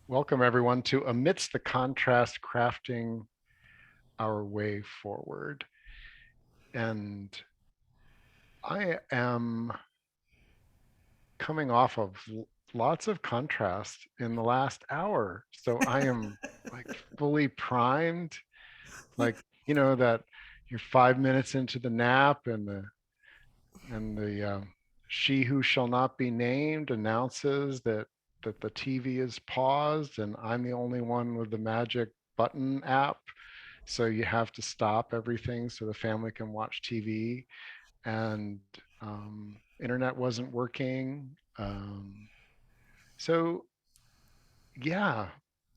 Welcome, everyone, to Amidst the Contrast, Crafting Our Way Forward. And I am coming off of lots of contrast in the last hour. So I am like fully primed, like, that you're 5 minutes into the nap and the she who shall not be named announces that the TV is paused and I'm the only one with the magic button app. So you have to stop everything so the family can watch TV. And internet wasn't working. So yeah,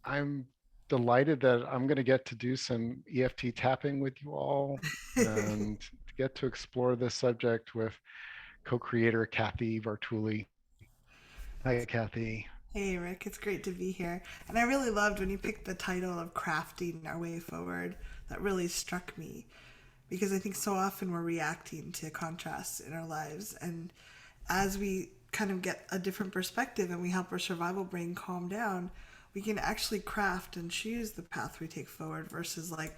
I'm delighted that I'm going to get to do some EFT tapping with you all and get to explore this subject with co-creator Kathy Vartuli. Hi, Kathy. Hey Rick, it's great to be here. And I really loved when you picked the title of Crafting Our Way Forward. That really struck me because I think so often we're reacting to contrasts in our lives. And as we kind of get a different perspective and we help our survival brain calm down, we can actually craft and choose the path we take forward versus like,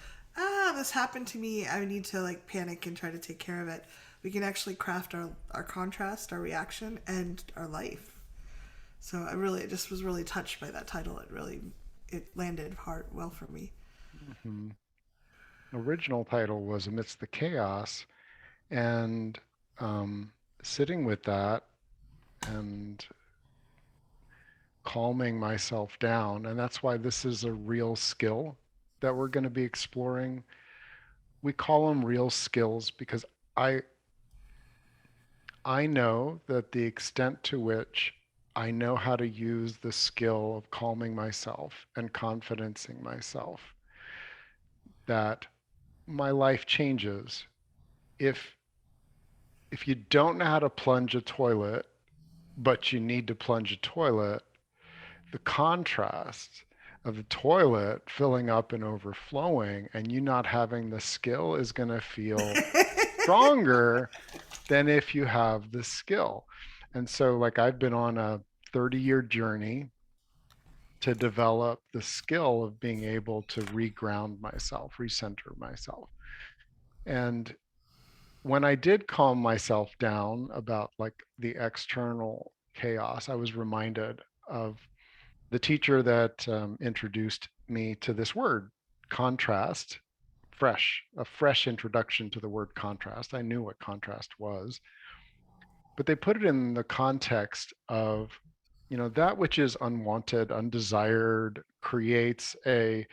this happened to me. I need to like panic and try to take care of it. We can actually craft our contrast, our reaction, and our life. So I just was really touched by that title. It landed hard well for me. Mhm. Original title was Amidst the Chaos, and sitting with that and calming myself down. And that's why this is a real skill that we're going to be exploring. We call them real skills because I I know that the extent to which I know how to use the skill of calming myself and confidencing myself, that my life changes. If if you don't know how to plunge a toilet, but you need to plunge a toilet, the contrast of the toilet filling up and overflowing and you not having the skill is going to feel stronger than if you have the skill. And so, like, I've been on a 30-year journey to develop the skill of being able to reground myself, recenter myself. And when I did calm myself down about like the external chaos, I was reminded of the teacher that introduced me to this word, contrast, a fresh introduction to the word contrast. I knew what contrast was, but they put it in the context of, that which is unwanted, undesired, creates a,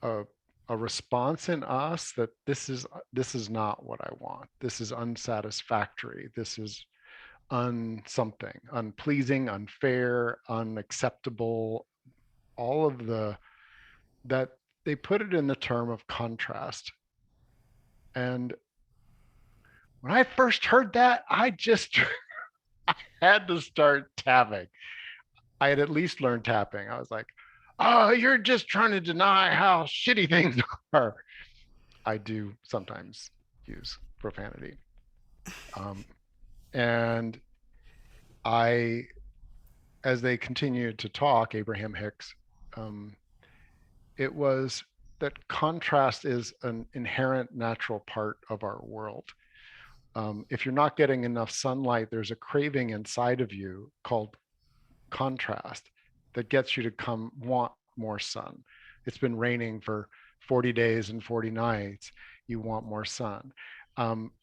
a response in us that this is not what I want. This is unsatisfactory. This is something unpleasing, unfair, unacceptable, all of the that they put it in the term of contrast. And when I first heard that, I just had to start tapping. I had at least learned tapping. I was like, oh, you're just trying to deny how shitty things are. I do sometimes use profanity. Um, and I, as they continued to talk, Abraham Hicks, um, it was that contrast is an inherent natural part of our world. If you're not getting enough sunlight, there's a craving inside of you called contrast that gets you to come want more sun. It's been raining for 40 days and 40 nights. You want more sun.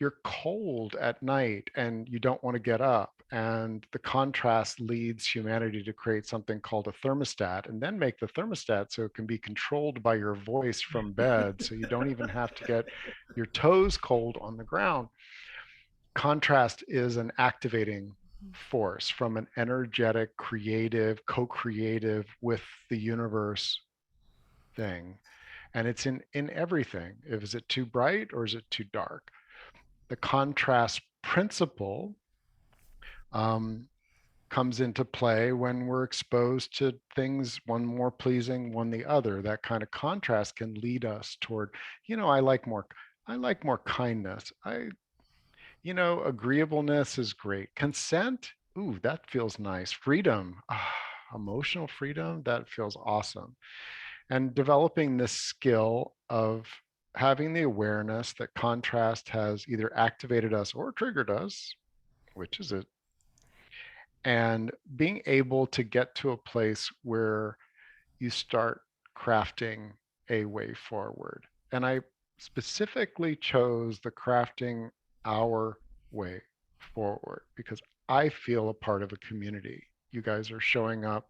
You're cold at night and you don't want to get up. And the contrast leads humanity to create something called a thermostat and then make the thermostat so it can be controlled by your voice from bed. So you don't even have to get your toes cold on the ground. Contrast is an activating force from an energetic, creative, co-creative with the universe thing. And it's in everything. Is it too bright or is it too dark? The contrast principle um, comes into play when we're exposed to things, one more pleasing, one the other. That kind of contrast can lead us toward, I like more kindness. Agreeableness is great. Consent, ooh, that feels nice. Freedom, emotional freedom, that feels awesome. And developing this skill of having the awareness that contrast has either activated us or triggered us, which is it, and being able to get to a place where you start crafting a way forward. And I specifically chose the crafting our way forward because I feel a part of a community. You guys are showing up.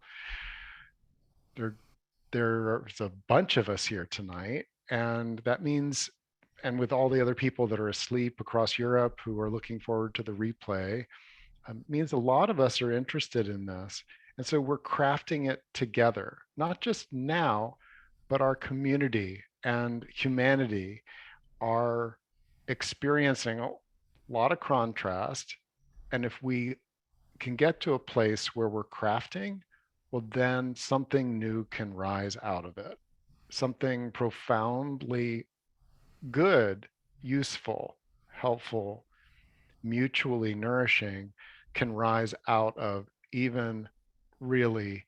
There, there's a bunch of us here tonight. And that means, and with all the other people that are asleep across Europe who are looking forward to the replay, means a lot of us are interested in this. And so we're crafting it together, not just now, but our community and humanity are experiencing a lot of contrast. And if we can get to a place where we're crafting, well, then something new can rise out of it. Something profoundly good, useful, helpful, mutually nourishing can rise out of even really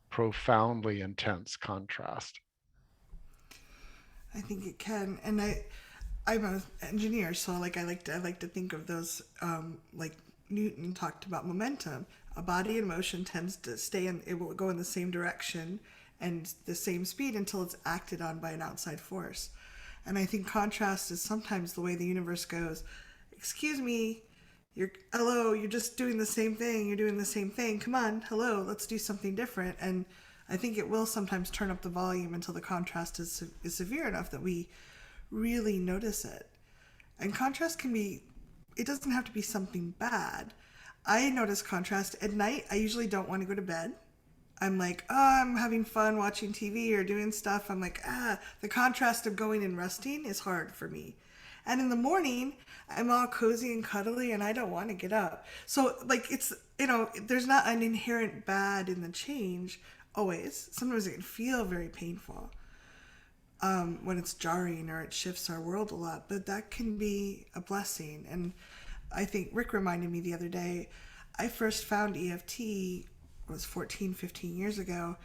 profoundly intense contrast. I think it can, and I'm an engineer, so I like to think of those like Newton talked about momentum. A body in motion tends to stay in, it will go in the same direction and the same speed until it's acted on by an outside force. And I think contrast is sometimes the way the universe goes. Excuse me, you're just doing the same thing. You're doing the same thing. Come on, hello, let's do something different. And I think it will sometimes turn up the volume until the contrast is severe enough that we really notice it. And contrast can be, it doesn't have to be something bad. I notice contrast at night. I usually don't want to go to bed. I'm like, oh, I'm having fun watching TV or doing stuff. I'm like, the contrast of going and resting is hard for me. And in the morning, I'm all cozy and cuddly and I don't want to get up. So, like, there's not an inherent bad in the change always. Sometimes it can feel very painful when it's jarring or it shifts our world a lot, but that can be a blessing. And I think Rick reminded me the other day, I first found EFT was 14, 15 years ago.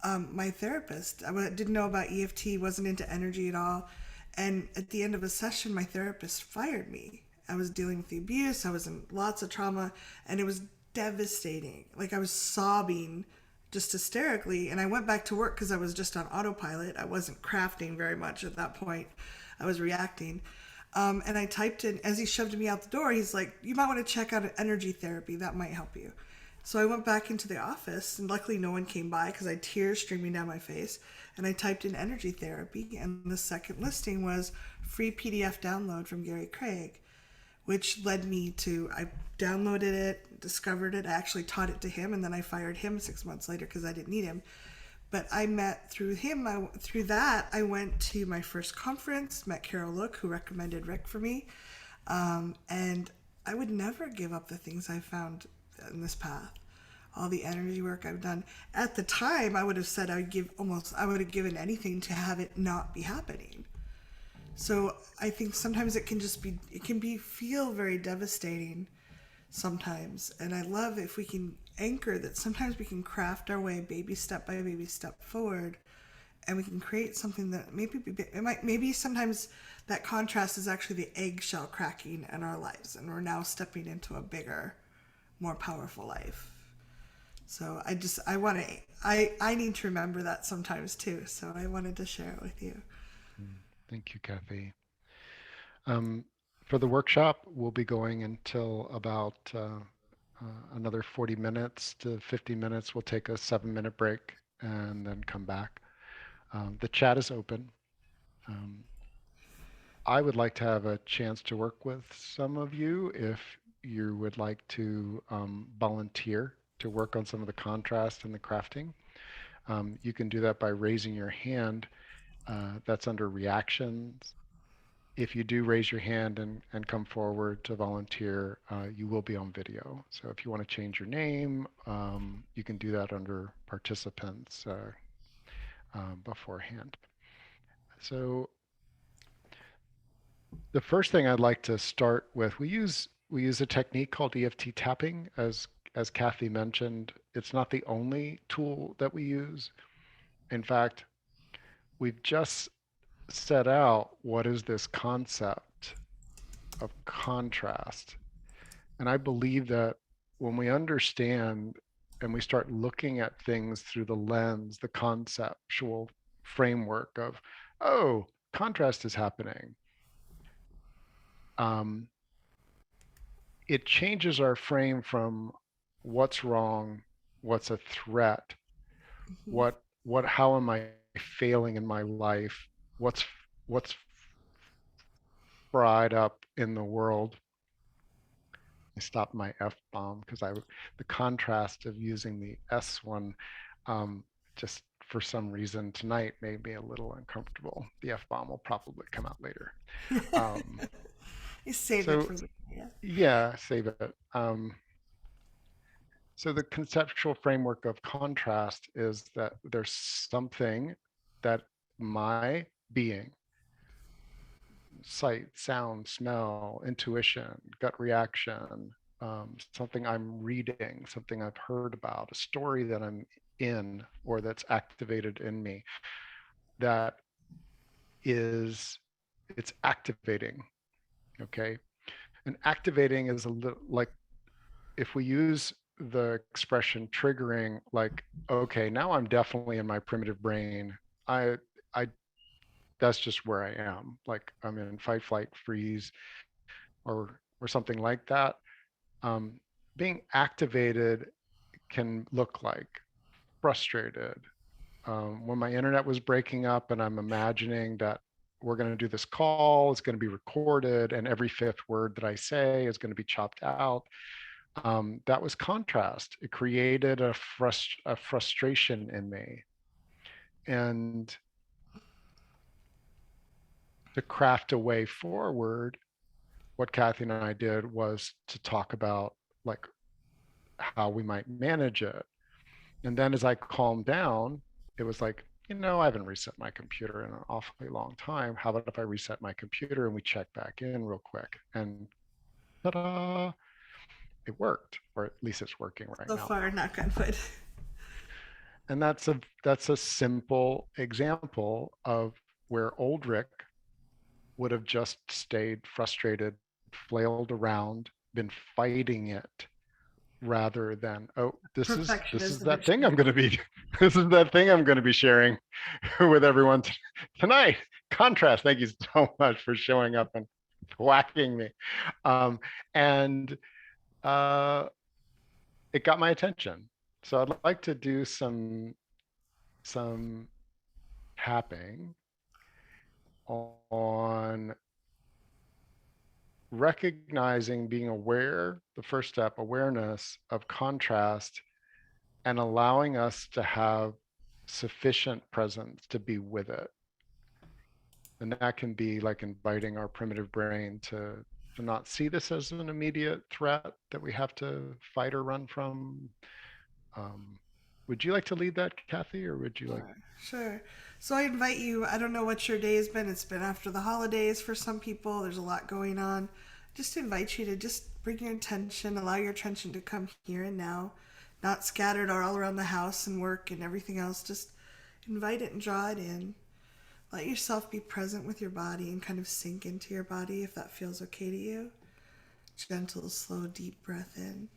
My therapist, I didn't know about EFT, wasn't into energy at all. And at the end of a session, my therapist fired me. I was dealing with the abuse, I was in lots of trauma, and it was devastating. Like I was sobbing just hysterically, and I went back to work because I was just on autopilot. I wasn't crafting very much at that point. I was reacting. And I typed in, as he shoved me out the door, he's like, you might want to check out an energy therapy. That might help you. So I went back into the office, and luckily no one came by because I had tears streaming down my face. And I typed in energy therapy, and the second listing was free PDF download from Gary Craig, which led me to, I downloaded it, discovered it. I actually taught it to him, and then I fired him 6 months later because I didn't need him. But I met through him. Through that, I went to my first conference, met Carol Look, who recommended Rick for me. And I would never give up the things I found in this path. All the energy work I've done. At the time, I would have said I would have given anything to have it not be happening. So I think sometimes it can feel very devastating sometimes. And I love if we can anchor that sometimes we can craft our way baby step by baby step forward, and we can create something that maybe sometimes that contrast is actually the eggshell cracking in our lives, and we're now stepping into a bigger, more powerful life. So I need to remember that sometimes too. So I wanted to share it with you. Thank you, Kathy. Um, for the workshop, we'll be going until about another 40 minutes to 50 minutes. We'll take a 7-minute break and then come back. The chat is open. Um, I would like to have a chance to work with some of you if you would like to volunteer to work on some of the contrast and the crafting. You can do that by raising your hand. That's under reactions. If you do raise your hand and come forward to volunteer, you will be on video. So if you want to change your name, you can do that under participants beforehand. So the first thing I'd like to start with, we use a technique called EFT tapping, as as Kathy mentioned, it's not the only tool that we use. In fact, we've just set out what is this concept of contrast. And I believe that when we understand and we start looking at things through the lens, the conceptual framework of, oh, contrast is happening, um, it changes our frame from what's wrong, what's a threat, Hmm. how am I failing in my life, what's fried up in the world. I stopped my F bomb because the contrast of using the S one, um, just for some reason tonight made me a little uncomfortable. The F bomb will probably come out later. Um, You saved it so for later. Yeah. yeah, save it. So the conceptual framework of contrast is that there's something that my being, sight, sound, smell, intuition, gut reaction, something I'm reading, something I've heard about, a story that I'm in or that's activated in me, that is, it's activating. Okay. And activating is a little like, if we use the expression triggering, like, okay, now I'm definitely in my primitive brain. I that's just where I am. Like I'm in fight, flight, freeze, or something like that. Um, Being activated can look like frustrated. When my internet was breaking up and I'm imagining that we're going to do this call, it's going to be recorded, and every fifth word that I say is going to be chopped out. That was contrast. It created a frustration in me. And to craft a way forward, what Kathy and I did was to talk about like how we might manage it. And then as I calmed down, it was like, I haven't reset my computer in an awfully long time. How about if I reset my computer and we check back in real quick? And ta-da, it worked, or at least it's working right So now. far, knock on wood. And that's a simple example of where old Rick would have just stayed frustrated, flailed around, been fighting it rather than, oh, this is Perfectionism that and thing I'm going to shame. be this is that thing I'm going to be sharing with everyone tonight. Contrast. Thank you so much for showing up and whacking me. And uh, it got my attention. So I'd like to do some tapping on recognizing, being aware, the first step, awareness of contrast, and allowing us to have sufficient presence to be with it. And that can be like inviting our primitive brain to not see this as an immediate threat that we have to fight or run from. Um, would you like to lead that, Kathy, or would you like? Sure, sure. So I invite you. I don't know what your day has been. It's been after the holidays for some people. There's a lot going on. Just invite you to just bring your attention, allow your attention to come here and now, not scattered or all around the house and work and everything else. Just invite it and draw it in. Let yourself be present with your body and kind of sink into your body if that feels okay to you. Gentle, slow, deep breath in.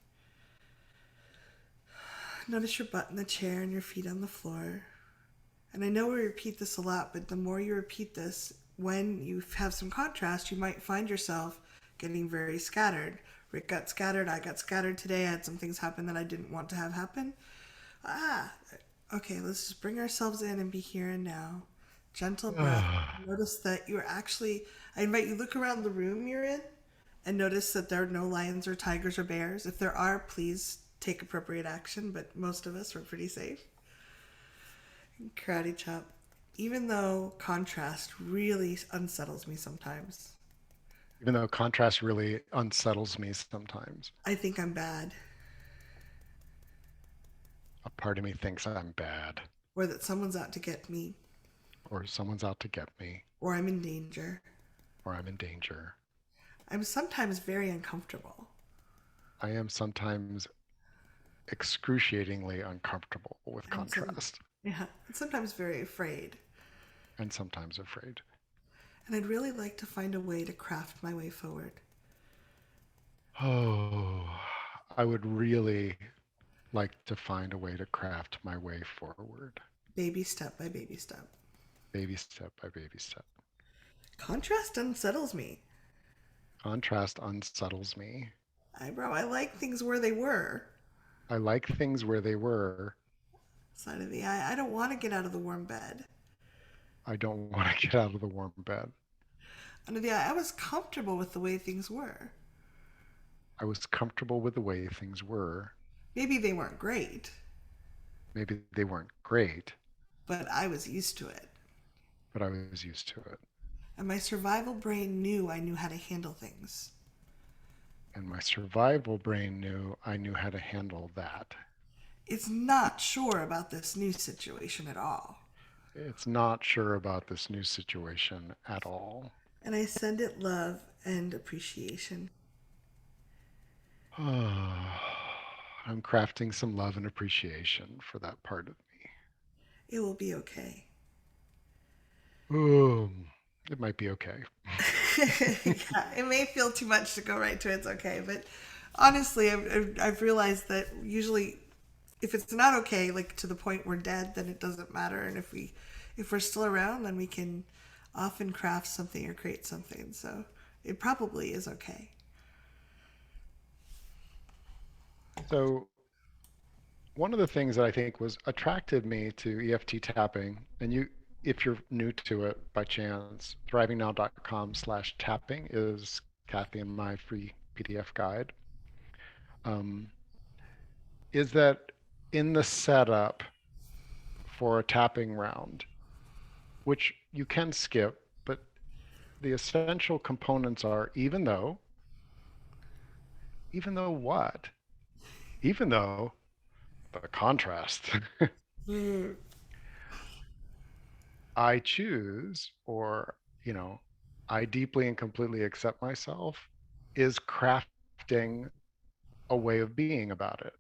Notice your butt in the chair and your feet on the floor. And I know we repeat this a lot, but the more you repeat this, when you have some contrast, you might find yourself getting very scattered. Rick got scattered, I got scattered today, I had some things happen that I didn't want to have happen. Ah, okay, let's just bring ourselves in and be here and now. Gentle breath. Notice that you're actually, I invite you look around the room you're in and notice that there are no lions or tigers or bears. If there are, please take appropriate action, but most of us are pretty safe. Karate chop. Even though contrast really unsettles me sometimes, Even though contrast really unsettles me sometimes, I think I'm bad, a part of me thinks I'm bad, or that someone's out to get me, or someone's out to get me, or I'm in danger. or I'm in danger. I'm sometimes very uncomfortable. I am sometimes excruciatingly uncomfortable with and some, contrast yeah, and sometimes very afraid. and sometimes afraid. And I'd really like to find a way to craft my way forward, Oh, I would really like to find a way to craft my way forward, baby step by baby step. baby step by baby step. Contrast unsettles me. Contrast unsettles me. Eyebrow, I like things where they were. I like things where they were. Side of the eye, I don't want to get out of the warm bed. I don't want to get out of the warm bed. Under the eye, I was comfortable with the way things were. I was comfortable with the way things were. Maybe they weren't great, Maybe they weren't great, but I was used to it. but I was used to it. And my survival brain knew I knew how to handle things. And my survival brain knew I knew how to handle that. It's not sure about this new situation at all. It's not sure about this new situation at all. And I send it love and appreciation. I'm crafting some love and appreciation for that part of It will be okay. me. Ooh, it might be okay. Yeah, it may feel too much to go right to it's okay, but honestly, I've realized that usually if it's not okay, like to the point we're dead, then it doesn't matter. And if we're still around, then we can often craft something or create something. So it probably is okay. So, one of the things that I think was attracted me to EFT tapping, and you, if you're new to it by chance, thrivingnow.com/tapping is Kathy and my free PDF guide, um, is that in the setup for a tapping round, which you can skip, but the essential components are even though what? Even though the contrast Mm. I choose, or, you know, I deeply and completely accept myself, is crafting a way of being about it.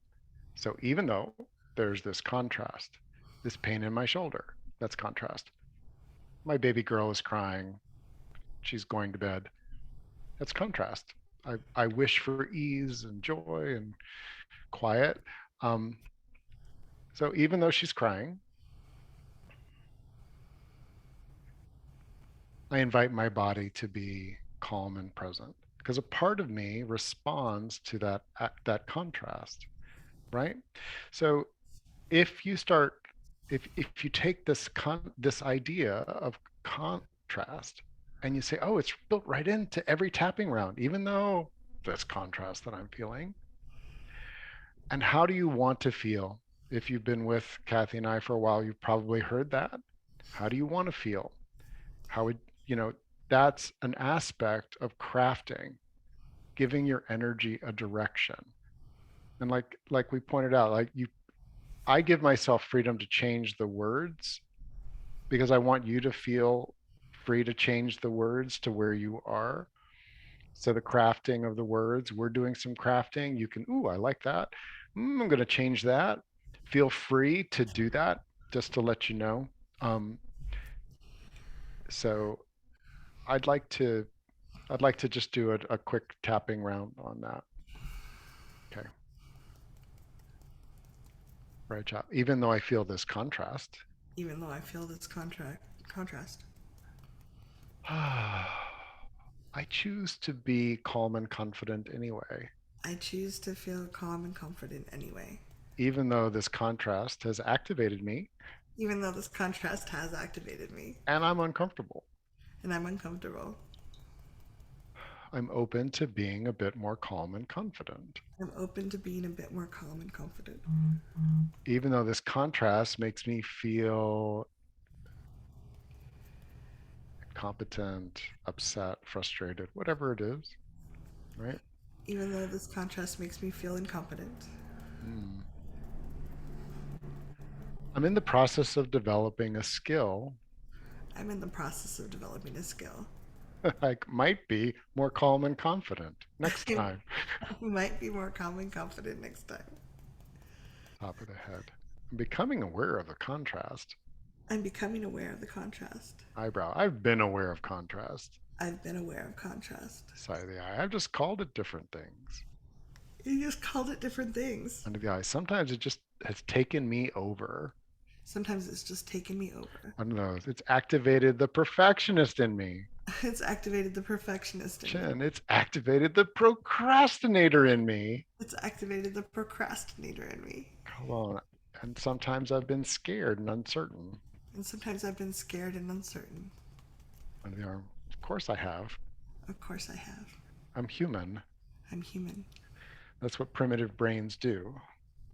So even though there's this contrast, this pain in my shoulder, that's contrast. My baby girl is crying, she's going to bed, that's contrast. I wish for ease and joy and quiet. Um, so even though she's crying, I invite my body to be calm and present because a part of me responds to that contrast, right? So if you start if you take this idea of contrast and you say, oh, it's built right into every tapping round, even though this contrast that I'm feeling, and how do you want to feel? If you've been with Kathy and I for a while, you've probably heard that. How do you want to feel? How would, you know, that's an aspect of crafting, giving your energy a direction. And like we pointed out, like you I give myself freedom to change the words because I want you to feel free to change the words to where you are. So the crafting of the words, we're doing some crafting. You can, ooh, I like that. I'm going to change that. Feel free to do that, just to let you know. Um, so I'd like to I'd like to just do a quick tapping round on that. Okay, right, job. Even though I feel this contrast, Even though I feel this contrast, I choose to be calm and confident anyway, I choose to feel calm and confident anyway. even though this contrast has activated me Even though this contrast has activated me and I'm uncomfortable. and I'm uncomfortable. I'm open to being a bit more calm and confident, I'm open to being a bit more calm and confident. even though this contrast makes me feel incompetent, upset, frustrated, whatever it is, right? Even though this contrast makes me feel incompetent. Mm. I'm in the process of developing a skill. I'm in the process of developing a skill. I might be more calm and confident next I time. might be more calm and confident next time. top of the head. I'm becoming aware of the contrast. I'm becoming aware of the contrast. Eyebrow. I've been aware of contrast. I've been aware of contrast. Side of the eye. I've just called it different things. You just called it different things. Under the eye. Sometimes it just has taken me over. Sometimes it's just taken me over. I don't know. It's activated the perfectionist in me. It's activated the perfectionist in me. Chin. It's activated the procrastinator in me. It's activated the procrastinator in me. Hold on. And sometimes I've been scared and uncertain. And sometimes I've been scared and uncertain. Under the arm. Of course I have. Of course I have. I'm human. I'm human. That's what primitive brains do.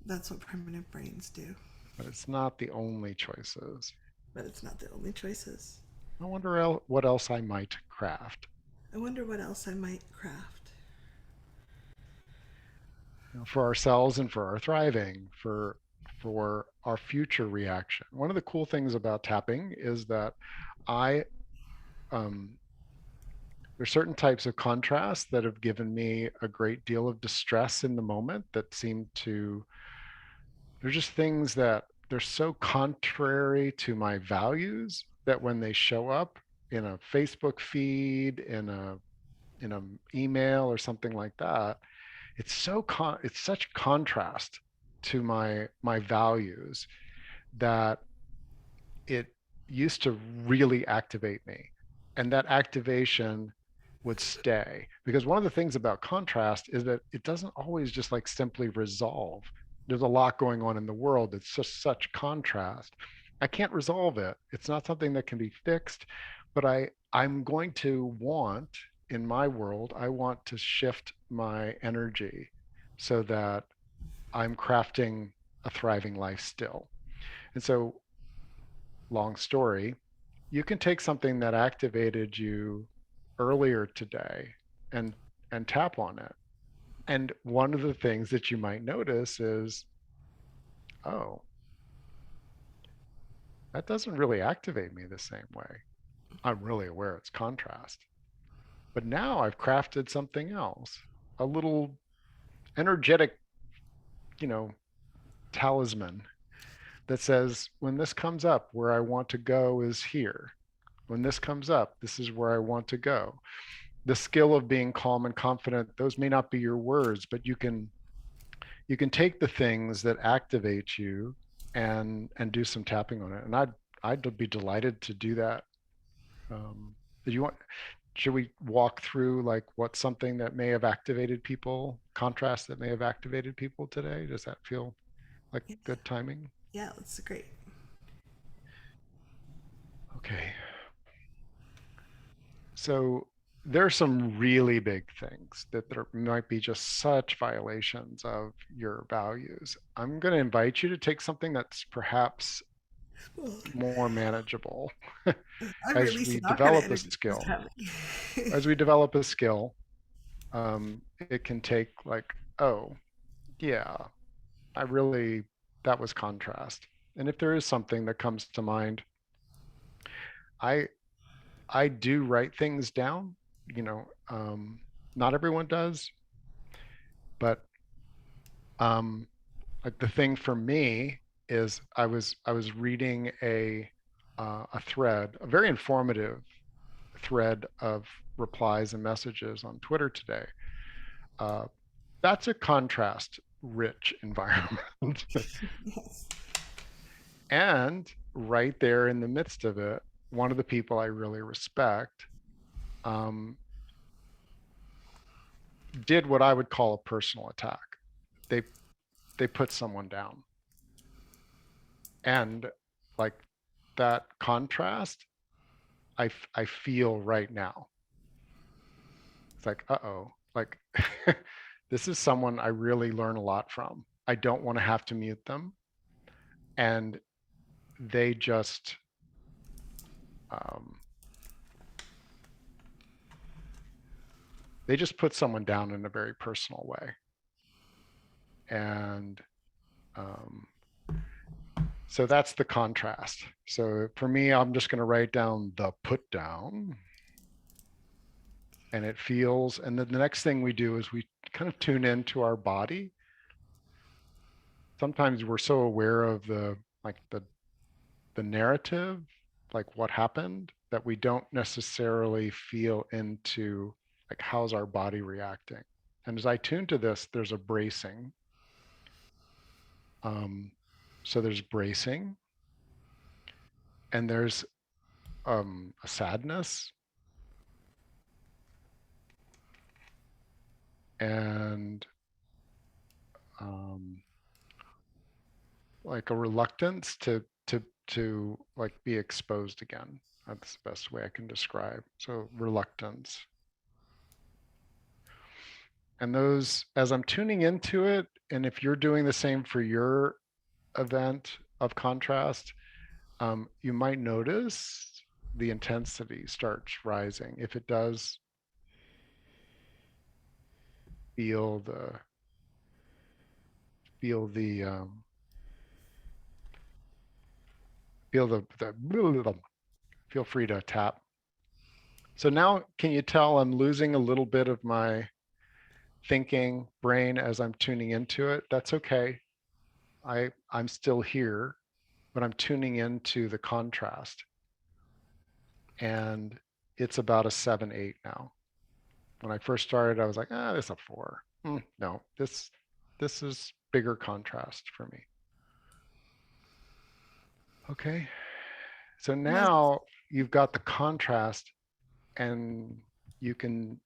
That's what primitive brains do. But it's not the only choices. But it's not the only choices. I wonder what else I might craft. I wonder what else I might craft. For ourselves and for our thriving, for our future reaction. One of the cool things about tapping is that I um, there's certain types of contrast that have given me a great deal of distress in the moment that seem to they're just things that they're so contrary to my values that when they show up in a Facebook feed, in a email or something like that, it's such contrast to my values that it used to really activate me. And that activation would stay. Because one of the things about contrast is that it doesn't always just like simply resolve. There's a lot going on in the world. It's just such contrast. I can't resolve it. It's not something that can be fixed, but I'm going to want in my world, I want to shift my energy so that I'm crafting a thriving life still. And so, long story, you can take something that activated you earlier today and tap on it. And one of the things that you might notice is, oh, that doesn't really activate me the same way. I'm really aware it's contrast. But now I've crafted something else, a little energetic, you know, talisman that says, when this comes up, where I want to go is here. When this comes up, this is where I want to go. The skill of being calm and confident, those may not be your words, but you can take the things that activate you and do some tapping on it. And I'd be delighted to do that. Did you want? Should we walk through like what something that may have activated people, contrast that may have activated people today? Does that feel like Yeah, good timing? yeah, that's great. Okay. So there are some really big things that there might be just such violations of your values. I'm going to invite you to take something that's perhaps more manageable I'm as we releasing all kind of develop a energy this skill. time. As we develop a skill, it can take like, oh, yeah, I really, that was contrast. And if there is something that comes to mind, I I do write things down. You know, not everyone does, but um, like the thing for me is I was reading a thread, a very informative thread of replies and messages on Twitter today. Uh, that's a contrast rich environment. Yes. And right there in the midst of it, one of the people I really respect um, did what I would call a personal attack. They they put someone down, and like that contrast, I feel right now. It's like, uh-oh, like this is someone I really learn a lot from. I don't want to have to mute them, and they just um, they just put someone down in a very personal way, and um, so that's the contrast. So for me, I'm just going to write down the put down, and it feels. And then the next thing we do is we kind of tune into our body sometimes we're so aware of the narrative, like what happened, that we don't necessarily feel into like how's our body reacting. And as I tune to this, there's a bracing. Um, so there's bracing, and there's a sadness, and um, like a reluctance to like be exposed again. That's the best way I can describe. So reluctance. And those, as I'm tuning into it, and if you're doing the same for your event of contrast, you might notice the intensity starts rising. If it does, feel the feel the feel the feel free to tap. So now, can you tell I'm losing a little bit of my thinking brain as I'm tuning into it? That's okay. I'm still here, but I'm tuning into the contrast, and it's about a 7-8 now. When I first started, I was like, ah, this is a 4. No, this is bigger contrast for me. Okay. So Nice. now you've got the contrast, and you can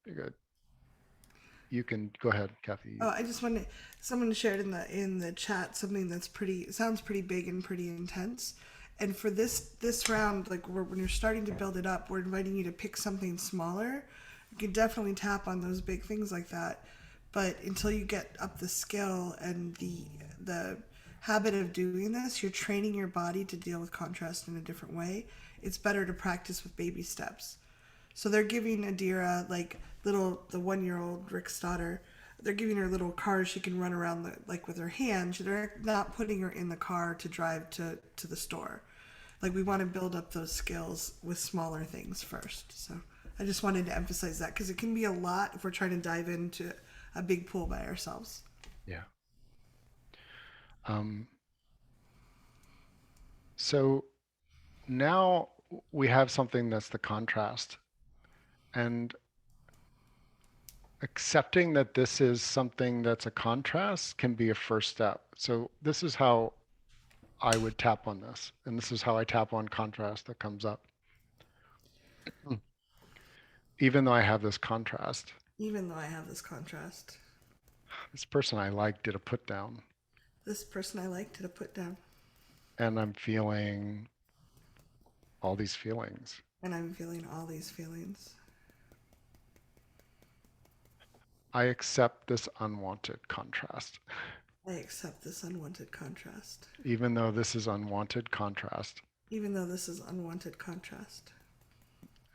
you can go ahead, Kathy. Oh, I just wanted someone shared in the chat something that's pretty sounds pretty big and pretty intense. And for this round, like when you're starting to build it up, we're inviting you to pick something smaller. You can definitely tap on those big things like that, but until you get up the skill and the habit of doing this, you're training your body to deal with contrast in a different way. It's better to practice with baby steps. So they're giving Adira like the 1 year old Rick's daughter. They're giving her little car she can run around like with her hands. They're not putting her in the car to drive to the store. Like we want to build up those skills with smaller things first. So I just wanted to emphasize that because it can be a lot if we're trying to dive into a big pool by ourselves. Yeah. Um, so now we have something that's the contrast, and accepting that this is something that's a contrast can be a first step. So this is how I would tap on this, and this is how I tap on contrast that comes up. Even though I have this contrast, Even though I have this contrast, this person I like did a put down, this person I like did a put down, and I'm feeling all these feelings. and I'm feeling all these feelings. I accept this unwanted contrast. I accept this unwanted contrast. Even though this is unwanted contrast, Even though this is unwanted contrast.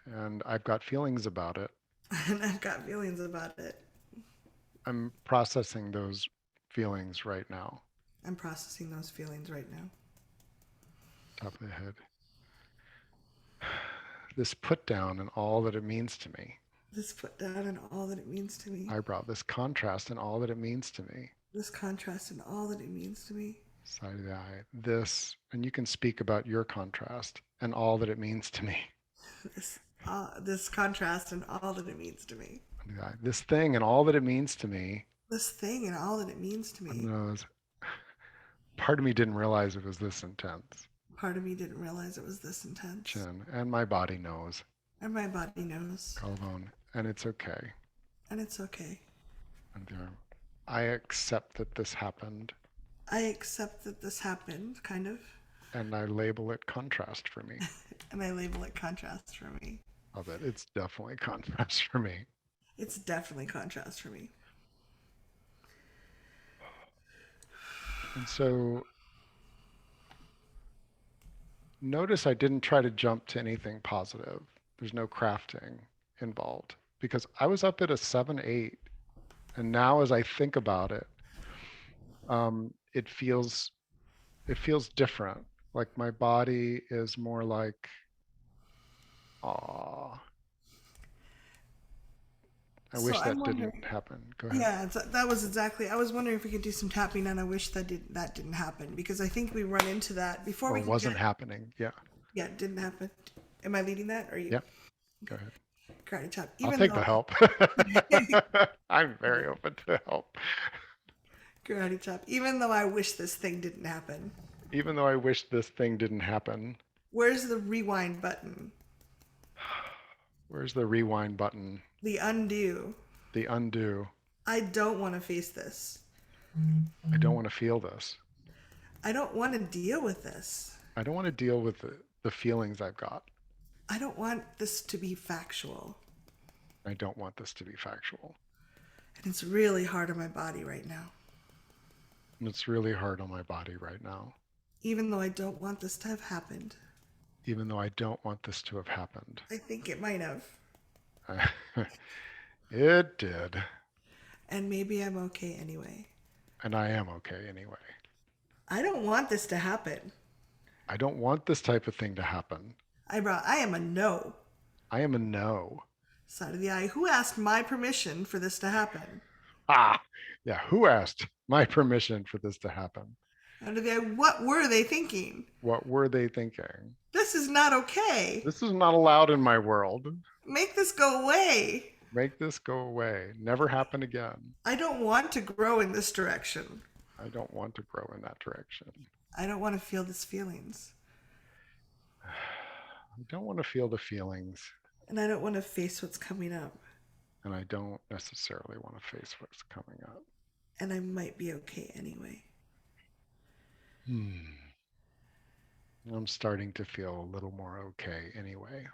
and I've got feelings about it, And I've got feelings about it. I'm processing those feelings right now. I'm processing those feelings right now. Top of the head. This put down and all that it means to me. This put down and all that it means to me. Eyebrow. This contrast and all that it means to me. This contrast and all that it means to me. Side of the eye. This, and you can speak about your contrast and all that it means to me. This contrast and all that it means to me. This thing and all that it means to me. This thing and all that it means to me. Knows. Part of me didn't realize it was this intense. Part of me didn't realize it was this intense. Chin, and my body knows. And my body knows. Collarbone, and it's okay. And it's okay. And there, I accept that this happened. I accept that this happened, kind of. And I label it contrast for me. And I label it contrast for me. Of it. It's definitely contrast for me. It's definitely contrast for me. And so notice I didn't try to jump to anything positive. There's no crafting involved because I was up at a 7-8. And now as I think about it, it feels different. Like my body is more like, ah, I So wish I'm that didn't wondering. happen. Go ahead. Yeah, that was exactly. I was wondering if we could do some tapping, and I wish that didn't happen because I think we run into that before Or we can wasn't get. happening. Yeah. Yeah, it didn't happen. Am I leading that, or are you? Yeah. Go ahead. Karate chop. I'll Even take though the help. I'm very open to help. karate chop. Even though I wish this thing didn't happen. Even though I wish this thing didn't happen. Where's the rewind button? Where's the rewind button? The undo. The undo. I don't want to face this. I don't want to feel this. I don't want to deal with this. I don't want to deal with the feelings I've got. I don't want this to be factual. I don't want this to be factual. And it's really hard on my body right now. And it's really hard on my body right now. Even though I don't want this to have happened. Even though I don't want this to have happened. I think it might have. It did. And maybe I'm okay anyway. And I am okay anyway. I don't want this to happen. I don't want this type of thing to happen. I am a no. I am a no. Side of the eye. Who asked my permission for this to happen? Ah, yeah. Who asked my permission for this to happen? Out of the eye. What were they thinking? What were they thinking? This is not okay. This is not allowed in my world. Make this go away. Make this go away. Never happen again. I don't want to grow in this direction. I don't want to grow in that direction. I don't want to feel these feelings. I don't want to feel the feelings. And I don't want to face what's coming up. And I don't necessarily want to face what's coming up. And I might be okay anyway. I'm starting to feel a little more okay anyway.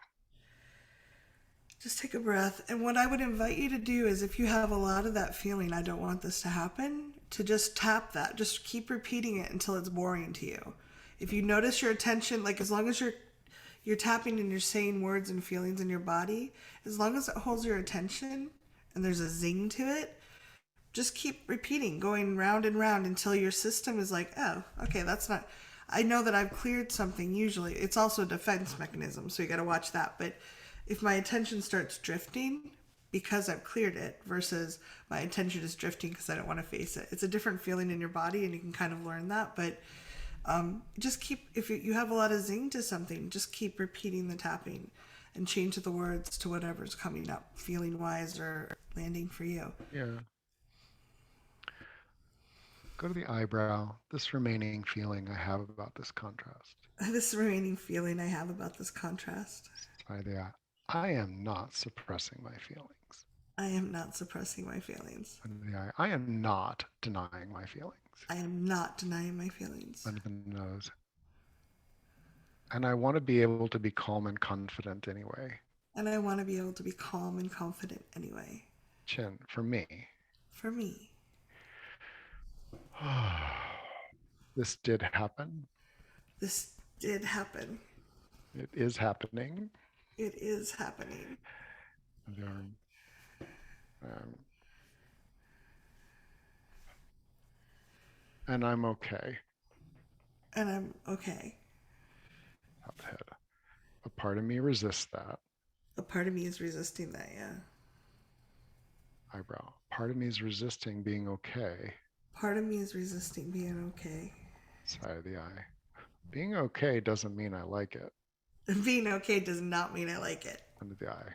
Just take a breath. And what I would invite you to do is if you have a lot of that feeling, I don't want this to happen, to just tap that. Just keep repeating it until it's boring to you. If you notice your attention, like as long as you're tapping and you're saying words and feelings in your body, as long as it holds your attention and there's a zing to it, just keep repeating, going round and round until your system is like, oh, okay, that's not. I know that I've cleared something usually. It's also a defense mechanism, so you got to watch that. But if my attention starts drifting because I've cleared it versus my attention is drifting because I don't want to face it, it's a different feeling in your body, and you can kind of learn that. But just keep, if you have a lot of zing to something, just keep repeating the tapping and change the words to whatever's coming up, feeling wise or landing for you. Yeah. Go to the eyebrow. This remaining feeling I have about this contrast. This remaining feeling I have about this contrast. Side of the eye. I am not suppressing my feelings. I am not suppressing my feelings. Under the eye. I am not denying my feelings. I am not denying my feelings. Under the nose. And I want to be able to be calm and confident anyway. And I want to be able to be calm and confident anyway. Chin, for me. For me. This did happen. This did happen. It is happening. It is happening. And I'm okay. And I'm okay. Top head. A part of me resists that. A part of me is resisting that, yeah. Eyebrow. Part of me is resisting being okay. Part of me is resisting being okay. Side of the eye. Being okay doesn't mean I like it. Being okay does not mean I like it. Under the eye.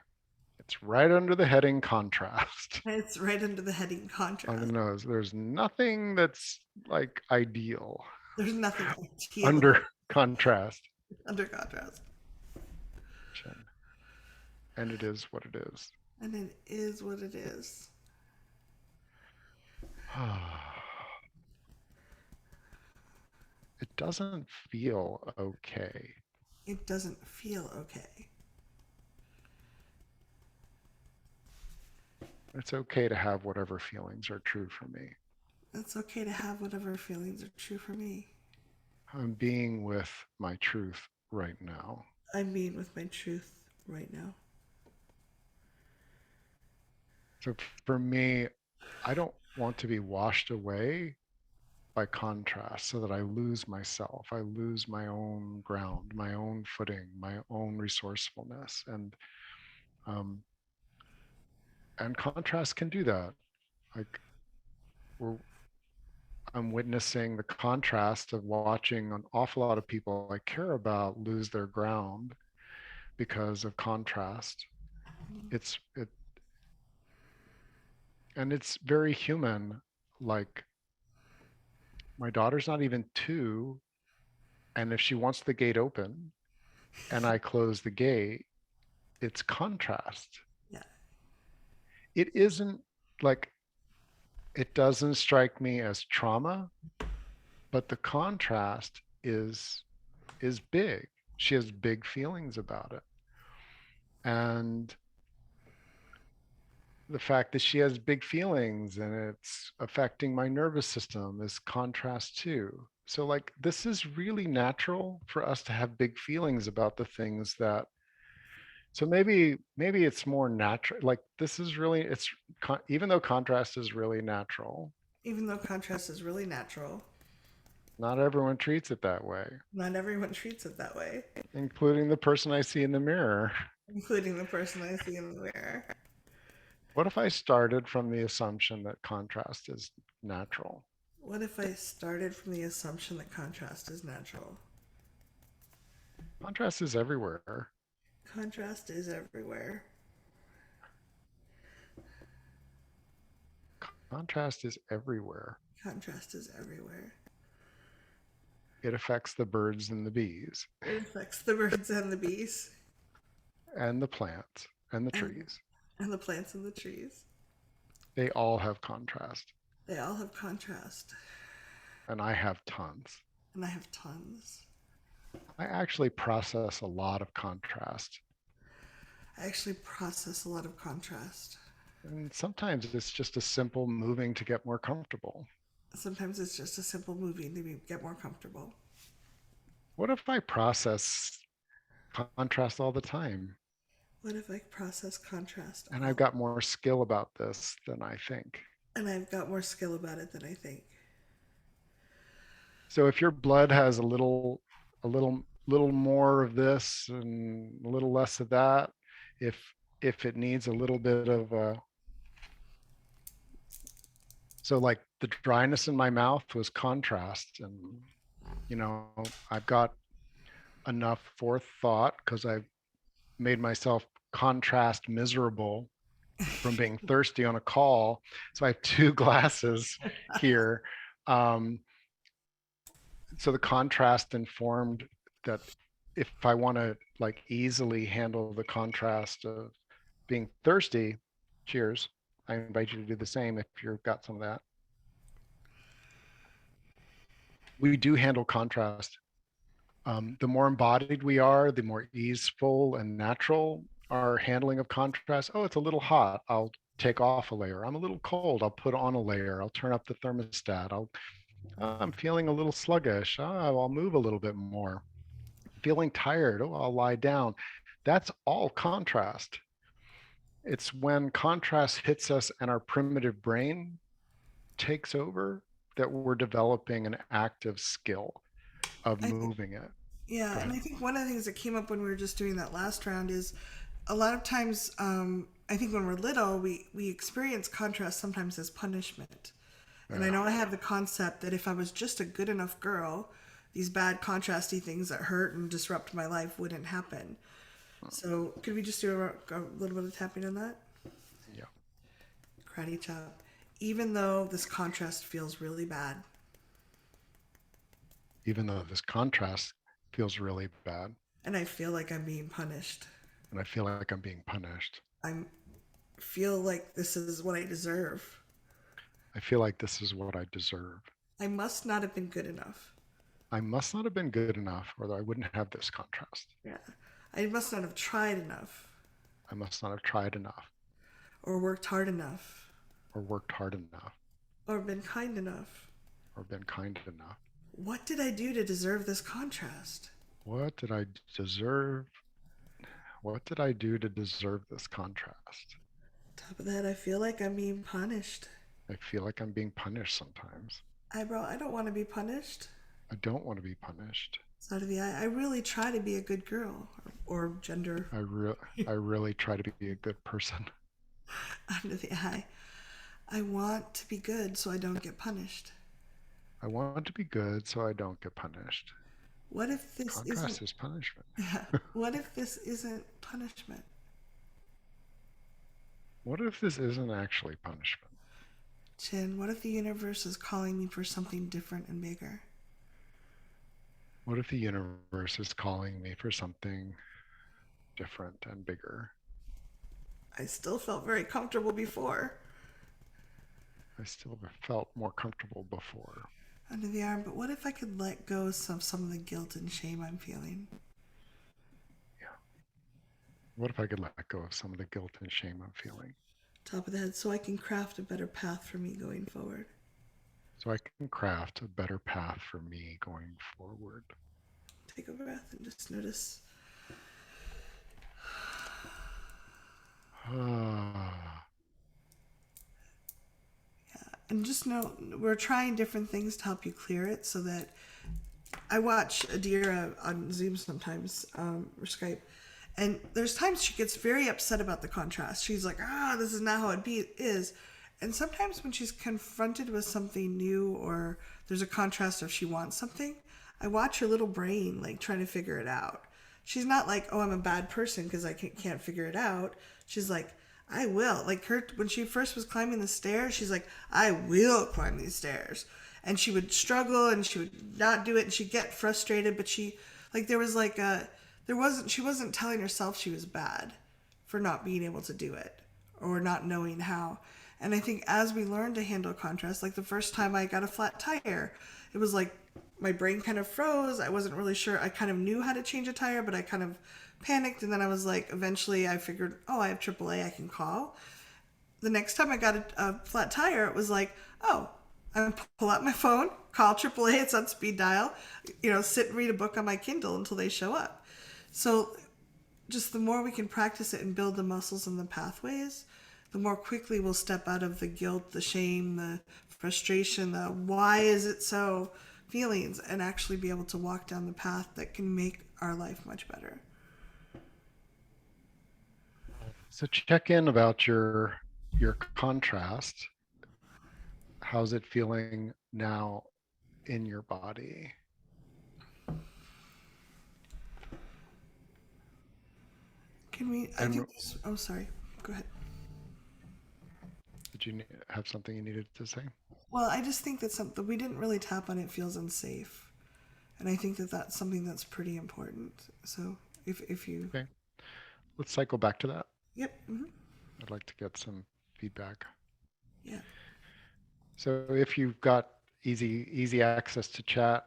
It's right under the heading contrast. It's right under the heading contrast. On the nose. There's nothing that's like ideal. There's nothing ideal. Under contrast. Under contrast. Chin. And it is what it is. And it is what it is. It doesn't feel okay. It doesn't feel okay. It's okay to have whatever feelings are true for me. It's okay to have whatever feelings are true for me. I'm being with my truth right now. I'm being with my truth right now. So for me, I don't want to be washed away by contrast so that I lose myself. I lose my own ground, my own footing, my own resourcefulness. And contrast can do that. Like we're, I'm witnessing the contrast of watching an awful lot of people I care about lose their ground because of contrast. It and it's very human. Like my daughter's not even 2, and if she wants the gate open and I close the gate, it's contrast. Yeah. It isn't like it doesn't strike me as trauma, but the contrast is big. She has big feelings about it. And the fact that she has big feelings and it's affecting my nervous system is contrast too. So like this is really natural for us to have big feelings about the things that so maybe it's more natural like this is really it's even though contrast is really natural, Even though contrast is really natural, not everyone treats it that way, not everyone treats it that way, including the person I see in the mirror. including the person I see in the mirror. What if I started from the assumption that contrast is natural? What if I started from the assumption that contrast is natural? Contrast is everywhere. Contrast is everywhere. Contrast is everywhere. Contrast is everywhere. It affects the birds and the bees It affects the birds and the bees and the plants and the and trees. and the plants and the trees. They all have contrast, They all have contrast, and I have tons. and I have tons. I actually process a lot of contrast. I actually process a lot of contrast. And sometimes it's just a simple moving to get more comfortable. Sometimes it's just a simple movie to get more comfortable. What if I process contrast all the time? What if I process contrast And I've all got more skill about this than I think. and I've got more skill about it than I think? So if your blood has a little more of this and a little less of that, if if it needs a little bit of so like the dryness in my mouth was contrast, and I've got enough forethought because I've made myself contrast miserable from being thirsty on a call. So I have 2 glasses here. Um, so the contrast informed that if I want to like easily handle the contrast of being thirsty, cheers. I invite you to do the same if you've got some of that. We do handle contrast. The more embodied we are, the more easeful and natural our handling of contrast. Oh, it's a little hot. I'll take off a layer. I'm a little cold. I'll put on a layer. I'll turn up the thermostat. I'm feeling a little sluggish. Oh, I'll move a little bit more. Feeling tired. Oh, I'll lie down. That's all contrast. It's when contrast hits us and our primitive brain takes over that we're developing an active skill of I think moving it. Yeah, Go and ahead. I think one of the things that came up when we were just doing that last round is a lot of times, I think when we're little, we experience contrast sometimes as punishment. And I Yeah. know I have the concept that if I was just a good enough girl, these bad contrasty things that hurt and disrupt my life wouldn't happen. So, could we just do a little bit of tapping on that? Yeah. Karate chop. Even though this contrast feels really bad, Even though this contrast feels really bad and I feel like I'm being punished, and I feel like I'm being punished, I feel like this is what I deserve. I feel like this is what I deserve. I must not have been good enough. I must not have been good enough, or I wouldn't have this contrast. Yeah. I must not have tried enough I must not have tried enough or worked hard enough or worked hard enough or been kind enough. or been kind enough. What did I do to deserve this contrast? What did I deserve? What did I do to deserve this contrast? Top of that, I feel like I'm being punished. I feel like I'm being punished sometimes. Eyebrow, I don't want to be punished. I don't want to be punished. Side of the eye, I really try to be a good girl or gender. I really try to be a good person. Under the eye. I want to be good so I don't get punished. I want to be good so I don't get punished. What if this isn't Contrast is punishment. what if this isn't punishment? What if this isn't actually punishment? Chin, what if the universe is calling me for something different and bigger? What if the universe is calling me for something different and bigger? I still felt very comfortable before. I still felt more comfortable before. Under the arm, but what if I could let go of some of the guilt and shame I'm feeling? Yeah. What if I could let go of some of the guilt and shame I'm feeling Top of the head, so I can craft a better path for me going forward. so I can craft a better path for me going forward? Take a breath and just notice. Ah, And just know we're trying different things to help you clear it so that I watch Adira on Zoom sometimes, or Skype, and there's times she gets very upset about the contrast. She's like, this is not how is. And sometimes when she's confronted with something new or there's a contrast or if she wants something, I watch her little brain like trying to figure it out. She's not like, oh, I'm a bad person because I can't figure it out. She's like, I will. Like her, when she first was climbing the stairs, she's like, I will climb these stairs. And she would struggle and she would not do it and she'd get frustrated. But she wasn't telling herself she was bad for not being able to do it or not knowing how. And I think as we learn to handle contrast, like the first time I got a flat tire, it was like my brain kind of froze. I wasn't really sure. I kind of knew how to change a tire, but I kind of panicked. And then I was like, eventually I figured, oh, I have AAA I can call. The next time I got a flat tire, it was like, oh, I pull out my phone, call AAA, it's on speed dial, sit and read a book on my Kindle until they show up. So just the more we can practice it and build the muscles and the pathways, the more quickly we'll step out of the guilt, the shame, the frustration, the why is it so feelings, and actually be able to walk down the path that can make our life much better. so check in about your contrast. How's it feeling now in your body? Can we? I And think this. Oh, sorry. Go ahead. did you have something you needed to say? Well, I just think that something we didn't really tap on it feels unsafe, and I think that that's something that's pretty important. So if you, Okay, let's cycle back to that. yep, I'd like to get some feedback. yeah, So if you've got easy access to chat,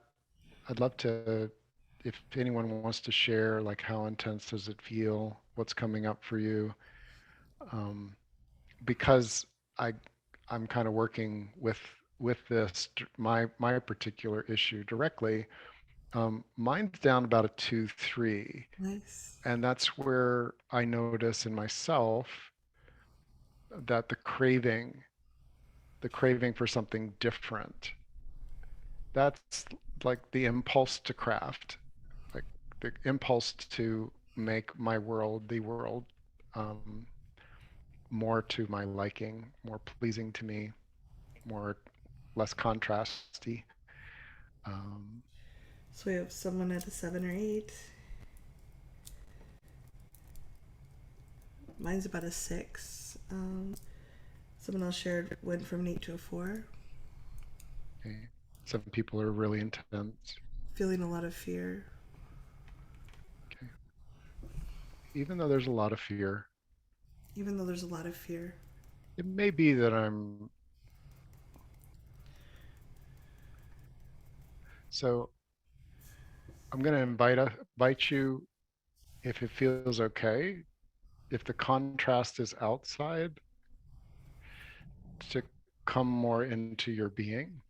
I'd love to, if anyone wants to share, like how intense does it feel? What's coming up for you? Um, because I I'm kind of working with this my particular issue directly. Mine's down about a 2-3, nice. and that's where I notice in myself that the craving for something different, that's like the impulse to craft, like the impulse to make my world, the world, um, more to my liking, more pleasing to me, more less contrasty. Um, So we have someone at a 7 or 8. Mine's about a 6. Someone else shared went from an 8 to a 4. okay. Some people are really intense. Feeling a lot of fear. Okay. Even though there's a lot of fear, Even though there's a lot of fear. it may be that I'm so I'm going to invite you, if it feels okay, if the contrast is outside, to come more into your being.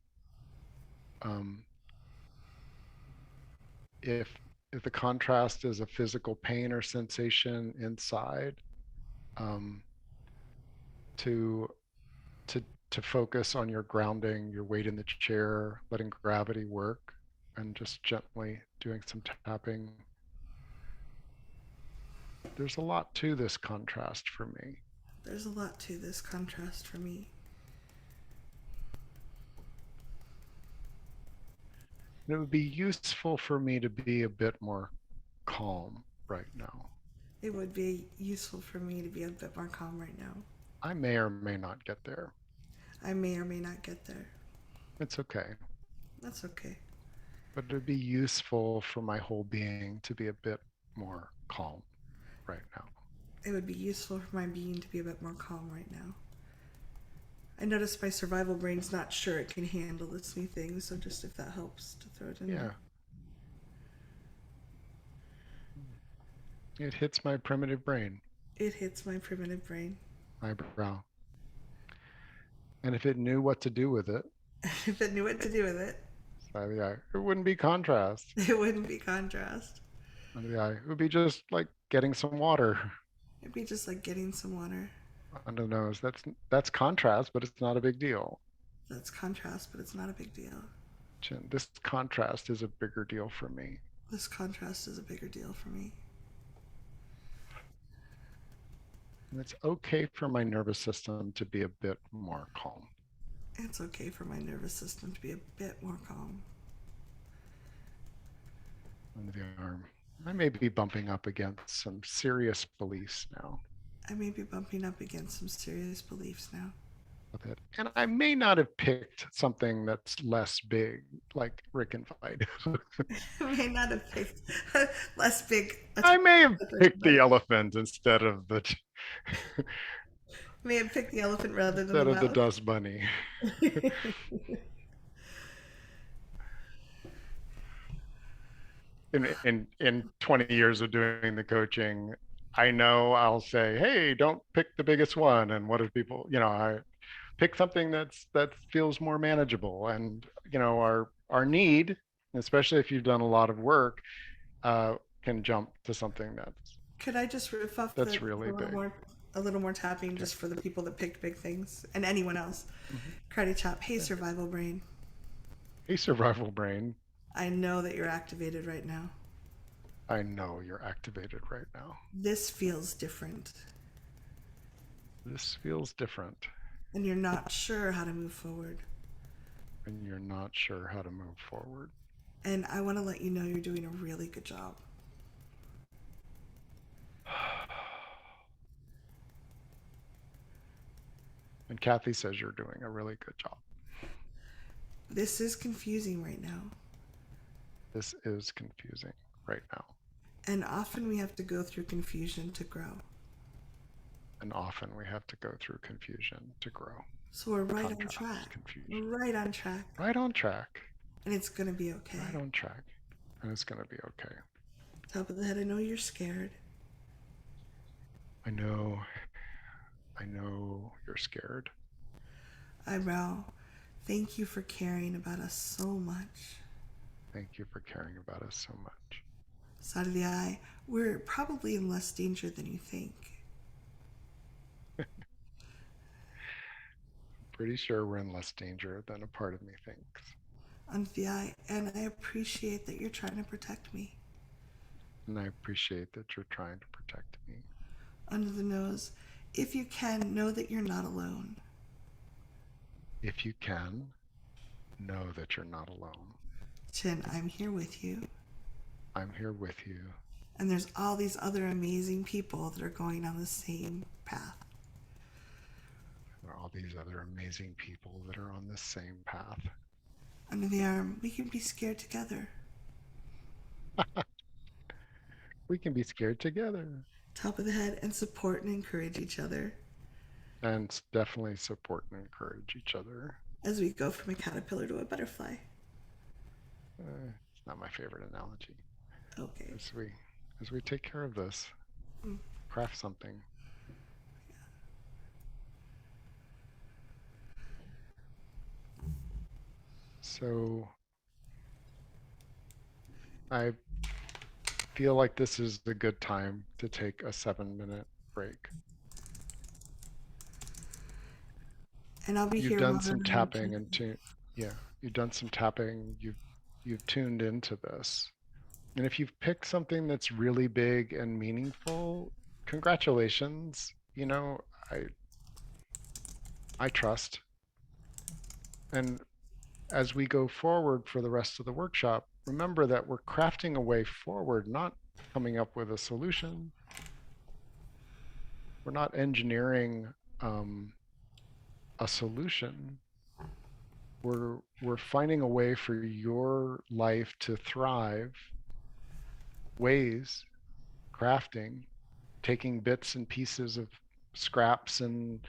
Um, if if the contrast is a physical pain or sensation inside, um, to to to focus on your grounding, your weight in the chair, letting gravity work, and just gently doing some tapping. There's a lot to this contrast for me. There's a lot to this contrast for me. It would be useful for me to be a bit more calm right now. It would be useful for me to be a bit more calm right now. I may or may not get there. I may or may not get there. It's okay. That's okay. But it'd be useful for my whole being to be a bit more calm right now. It would be useful for my being to be a bit more calm right now. I notice my survival brain's not sure it can handle this new thing, so just if that helps to throw it in Yeah. there. It hits my primitive brain, It hits my primitive brain. eyebrow. And if it knew what to do with it, If it knew what to do with it, side of the eye, it wouldn't be contrast. it wouldn't be contrast. Under the eye, it would be just like getting some water It'd be just like getting some water. under the nose. That's contrast, but it's not a big deal. That's contrast, but it's not a big deal. Chin, this contrast is a bigger deal for me. This contrast is a bigger deal for me. And it's okay for my nervous system to be a bit more calm. It's okay for my nervous system to be a bit more calm. Under the arm. I may be bumping up against some serious beliefs now I may be bumping up against some serious beliefs now. with it. And I may not have picked something that's less big, like Rick and Fight. I may not have picked less big. I may have picked the elephant instead of the May have picked the elephant rather than instead the of the mouse. dust bunny. In 20 years of doing the coaching, I know I'll say, hey, don't pick the biggest one. And what if people, I pick something that feels more manageable. And our need, especially if you've done a lot of work, can jump to something Could I just riff off that's really big. a little more tapping Okay. just for the people that picked big things and anyone else? Mm-hmm. Karate chop. Hey, Yeah. survival brain. Hey, survival brain. I know that you're activated right now. I know you're activated right now. This feels different, This feels different, and you're not sure how to move forward. and you're not sure how to move forward. And I want to let you know you're doing a really good job. And Kathy says you're doing a really good job. This is confusing right now, This is confusing right now. and often we have to go through confusion to grow. And often we have to go through confusion to grow. So we're right on Contrast, track. confusion. We're right on track, Right on track. and it's going to be okay. Right on track. And it's going to be okay. Top of the head, I know you're scared. I know. I know you're scared. Eyebrow, thank you for caring about us so much. Thank you for caring about us so much. Side of the eye, we're probably in less danger than you think. Pretty sure we're in less danger than a part of me thinks. Under the eye, and I appreciate that you're trying to protect me. And I appreciate that you're trying to protect me. Under the nose, if you can, know that you're not alone. If you can, know that you're not alone. Chin, I'm here with you. I'm here with you. And there's all these other amazing people that are going on the same path. There are all these other amazing people that are on the same path. Under the arm, we can be scared together. We can be scared together. Top of the head, and support and encourage each other And definitely support and encourage each other. as we go from a caterpillar to a butterfly. It's not my favorite analogy. Okay. As we take care of this, craft something. So I feel like this is a good time to take a 7-minute break. And I'll be You've here. done some tapping and you've done some tapping. You've tuned into this. And if you've picked something that's really big and meaningful, congratulations. I I trust. And as we go forward for the rest of the workshop, remember that we're crafting a way forward, not coming up with a solution. We're not engineering a solution. We're finding a way for your life to thrive, ways, crafting, taking bits and pieces of scraps and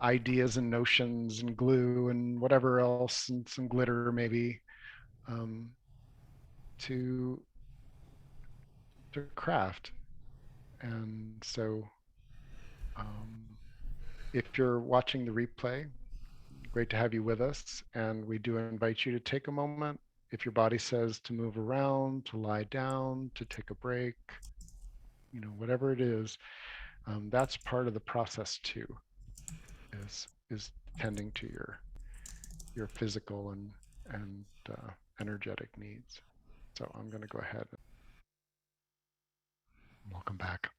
ideas and notions and glue and whatever else and some glitter maybe, um, to craft. And so, um, if you're watching the replay, great to have you with us. And we do invite you to take a moment. If your body says to move around, to lie down, to take a break, whatever it is, that's part of the process too. Is tending to your physical and energetic needs. So I'm going to go ahead and welcome back.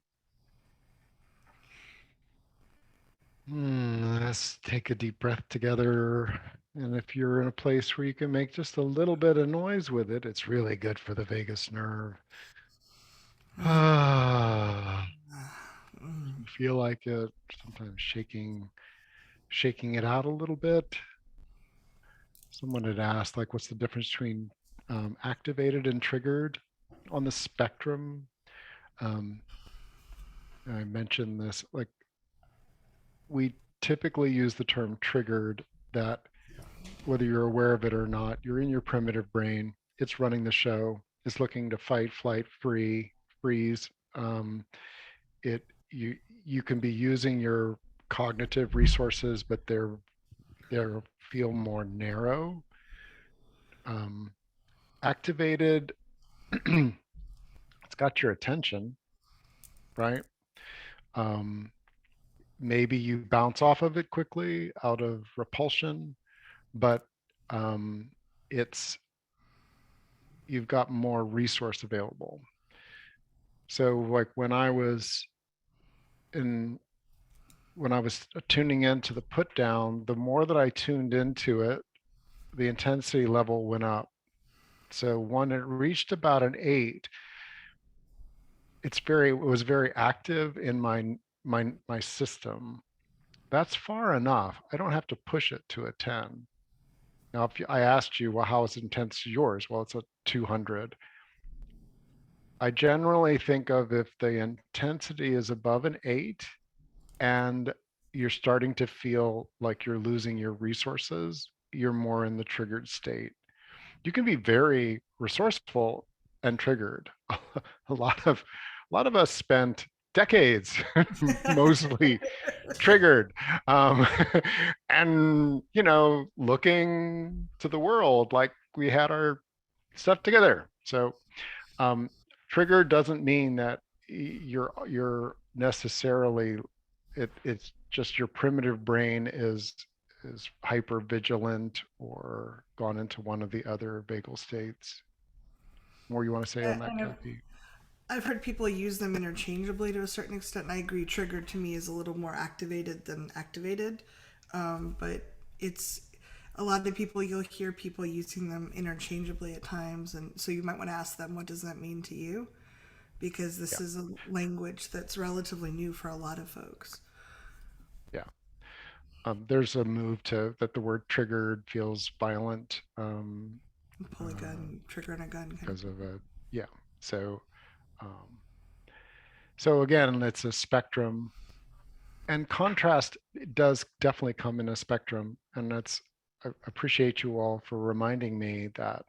Let's take a deep breath together. And if you're in a place where you can make just a little bit of noise with it, it's really good for the vagus nerve. Ah, you feel like it, sometimes shaking it out a little bit. Someone had asked, like, what's the difference between activated and triggered on the spectrum? Um, I mentioned this, like, we typically use the term triggered, that whether you're aware of it or not, you're in your primitive brain. It's running the show. It's looking to fight, flight, freeze. It you can be using your cognitive resources, but they're feel more narrow. Um, Activated, it's got your attention, right? Um, Maybe you bounce off of it quickly out of repulsion, but um, it's you've got more resource available. So like in when I was tuning into the put down, the more that I tuned into it, the intensity level went up. So when it reached about an 8, it was very active in my system. That's far enough. I don't have to push it to a 10. Now, if I asked you, well, how is intense yours? Well, it's a 200. I generally think of, if the intensity is above an 8 and you're starting to feel like you're losing your resources, you're more in the triggered state. You can be very resourceful and triggered. A lot of us spent decades mostly triggered, um, and looking to the world like we had our stuff together. So um, trigger doesn't mean that you're necessarily, it's just your primitive brain is hyper vigilant or gone into one of the other vagal states. More you want to say on that, And Kathy? I've heard people use them interchangeably to a certain extent, and I agree. Triggered to me is a little more activated than activated, but it's a lot of people, you'll hear people using them interchangeably at times, and so you might want to ask them, what does that mean to you? Because Yeah, this is a language that's relatively new for a lot of folks. yeah. There's a move to that the word triggered feels violent, Pull a uh, gun, trigger on a gun kind of because of thing. a yeah. So um, so again, it's a spectrum, and contrast does definitely come in a spectrum, and I appreciate you all for reminding me that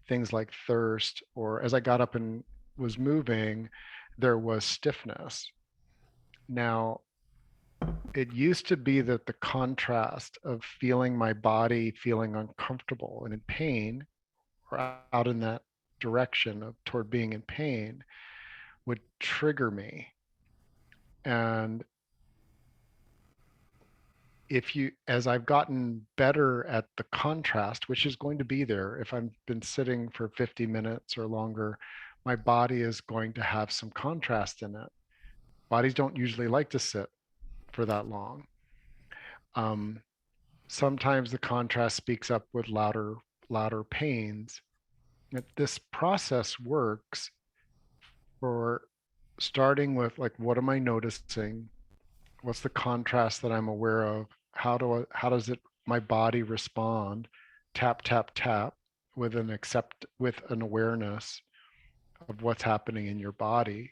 things like thirst, or as I got up and was moving, there was stiffness. Now, it used to be that the contrast of feeling my body feeling uncomfortable and in pain, or out in that direction of toward being in pain, would trigger me. And if you as I've gotten better at the contrast, which is going to be there if I've been sitting for 50 minutes or longer, my body is going to have some contrast in it. Bodies don't usually like to sit for that long. Um, Sometimes the contrast speaks up with louder pains. This process works for starting with, like, what am I noticing? What's the contrast that I'm aware of? How does it my body respond? Tap, tap, tap, with an awareness of what's happening in your body.